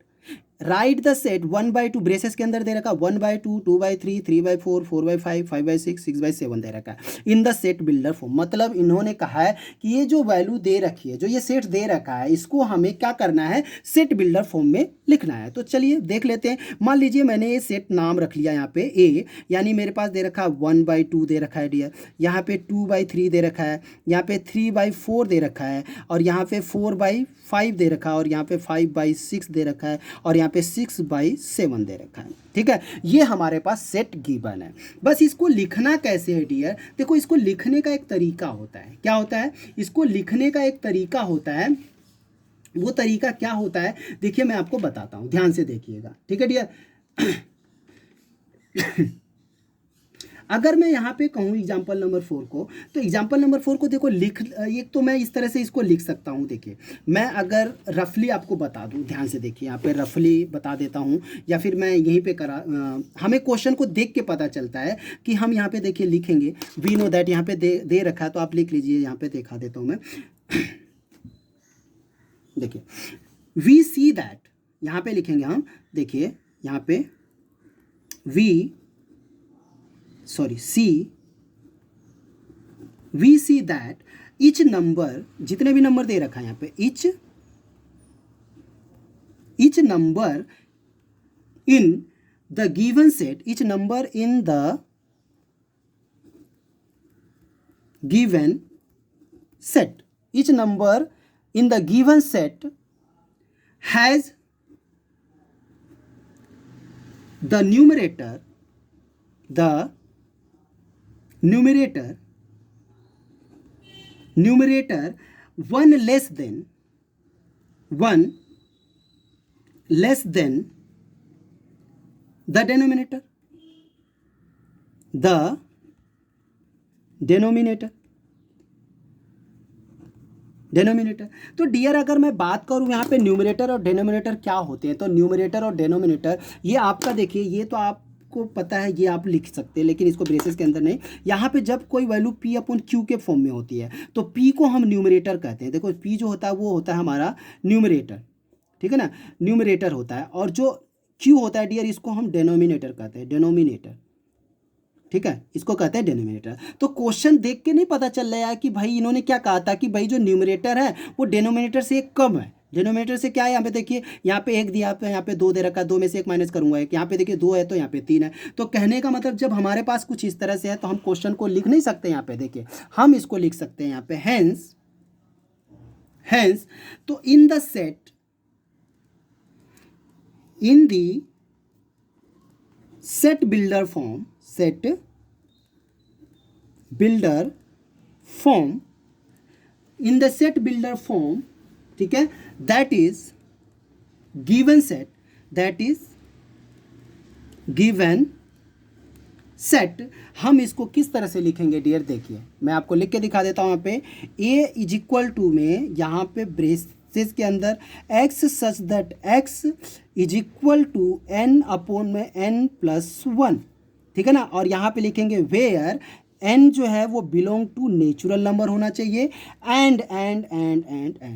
1/2 ब्रेसेस के अंदर दे रखा 1/2, 2/3, 3/4, 4/5, 5/6, 6/7 दे रखा है in the set builder form. मतलब इन्होंने कहा है कि ये जो वैल्यू दे रखी है, जो ये सेट दे रखा है, इसको हमें क्या करना है, सेट बिल्डर फॉर्म में लिखना है। तो चलिए देख लेते हैं। मान लीजिए मैंने ये सेट नाम रख लिया यहाँ पे ए, यानी मेरे पास दे रखा है 1/2 दे रखा है डियर, यहाँ पे 2/3 दे रखा है, यहाँ पे 3/4 दे रखा है, और यहाँ पे 4/5 दे रखा है, और यहाँ पे 5/6 दे रखा है, और यहाँ पे 6/7 दे रखा है। ठीक है, ये हमारे पास सेट गिवन है। बस इसको लिखना कैसे है डियर, देखो इसको लिखने का एक तरीका होता है। क्या होता है, इसको लिखने का एक तरीका होता है। वो तरीका क्या होता है, देखिए मैं आपको बताता हूँ, ध्यान से देखिएगा। ठीक है डियर, अगर मैं यहाँ पे कहूँ एग्जाम्पल नंबर 4 को, तो एग्जाम्पल नंबर 4 को देखो एक तो मैं इस तरह से इसको लिख सकता हूँ। देखिए मैं अगर रफली आपको बता दूँ, ध्यान से देखिए, यहाँ पे रफली बता देता हूँ, या फिर मैं यहीं पे हमें क्वेश्चन को देख के पता चलता है कि हम यहाँ पे देखिए लिखेंगे वी नो दैट, यहाँ पे दे रखा है तो आप लिख लीजिए। यहाँ पे दिखा देता हूँ मैं, देखिए वी सी दैट, यहाँ पे लिखेंगे हम। देखिए यहाँ पे we see that each number, जितने भी नंबर दे रखा है यहाँ पे, each number in the given set, each number in the given set, each number in the given set has the numerator one less than the denominator. तो dear अगर मैं बात करूँ यहाँ पे न्यूमरेटर और डेनोमिनेटर क्या होते हैं, तो न्यूमरेटर और डेनोमिनेटर ये आपका देखिए, ये तो आपको पता है, ये आप लिख सकते हैं, लेकिन इसको ब्रेसेस के अंदर नहीं। यहाँ पे जब कोई वैल्यू पी अपॉन क्यू के फॉर्म में होती है तो पी को हम न्यूमरेटर कहते हैं। देखो पी जो होता है वो होता है हमारा न्यूमरेटर, ठीक है ना, न्यूमरेटर होता है, और जो क्यू होता है डियर इसको हम डेनोमिनेटर कहते हैं, डेनोमिनेटर। ठीक है, इसको कहते हैं डेनोमिनेटर। तो क्वेश्चन देख के नहीं पता चल रहा है कि भाई इन्होंने क्या कहा था कि भाई जो न्यूमरेटर है वो डेनोमिनेटर से एक कम है। डेनोमिनेटर से क्या है, यहाँ पे देखिए, यहाँ पे 1 दिया पे, यहाँ पे 2 दे रखा है, 2 में से 1 माइनस करूंगा, एक यहाँ पे देखिए 2 है तो यहाँ पे 3 है। तो कहने का मतलब जब हमारे पास कुछ इस तरह से है तो हम क्वेश्चन को लिख नहीं सकते। यहाँ पे देखिए हम इसको लिख सकते हैं यहाँ पे हैंस। तो in the set, in the set builder form, in the set builder form, ठीक है, that is given set, हम इसको किस तरह से लिखेंगे डियर, देखिए मैं आपको लिख के दिखा देता हूँ। यहाँ पे a इज इक्वल टू में, यहाँ पे ब्रेसेस के अंदर x such that x is equal to n upon में n+1, ठीक है ना, और यहाँ पे लिखेंगे वेयर n जो है वो बिलोंग टू नेचुरल नंबर होना चाहिए, एंड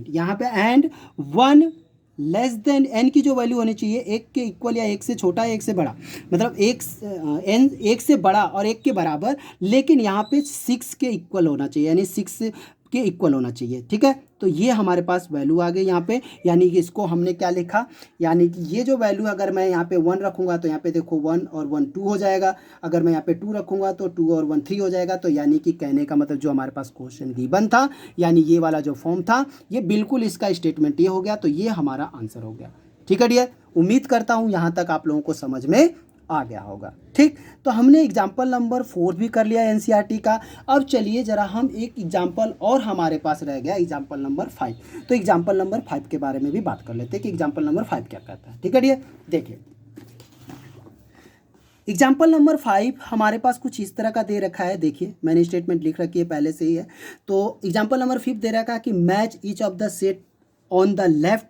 यहाँ पे एंड 1 लेस देन एन की जो वैल्यू होनी चाहिए एक के इक्वल या एक से छोटा या एक से बड़ा, मतलब एन एक से बड़ा और एक के बराबर, लेकिन यहाँ पे 6 के इक्वल होना चाहिए, यानी 6 के इक्वल होना चाहिए। ठीक है, तो ये हमारे पास वैल्यू आ गई यहाँ पे, यानी कि इसको हमने क्या लिखा, यानी कि ये जो वैल्यू अगर मैं यहाँ पे 1 रखूँगा तो यहाँ पे देखो 1 और 1 2 हो जाएगा, अगर मैं यहाँ पे 2 रखूँगा तो 2 और 1 3 हो जाएगा। तो यानी कि कहने का मतलब जो हमारे पास क्वेश्चन गिवन था, यानी ये वाला जो फॉर्म था, ये बिल्कुल इसका स्टेटमेंट ये हो गया, तो ये हमारा आंसर हो गया। ठीक है डियर, उम्मीद करता हूँ यहाँ तक आप लोगों को समझ में आ गया होगा। ठीक, तो हमने एग्जाम्पल नंबर 4 भी कर लिया एनसीईआरटी का। अब चलिए जरा हम एक एग्जाम्पल और हमारे पास रह गया, एग्जाम्पल नंबर 5। तो एग्जाम्पल नंबर 5 के बारे में भी बात कर लेते हैं कि एग्जाम्पल नंबर 5 क्या कहता है। ठीक है डियर, देखिए एग्जाम्पल नंबर 5 हमारे पास कुछ इस तरह का दे रखा है। देखिए मैंने स्टेटमेंट लिख रखी है पहले से ही है। तो एग्जाम्पल नंबर 5 दे रखा है कि match each of the set on the left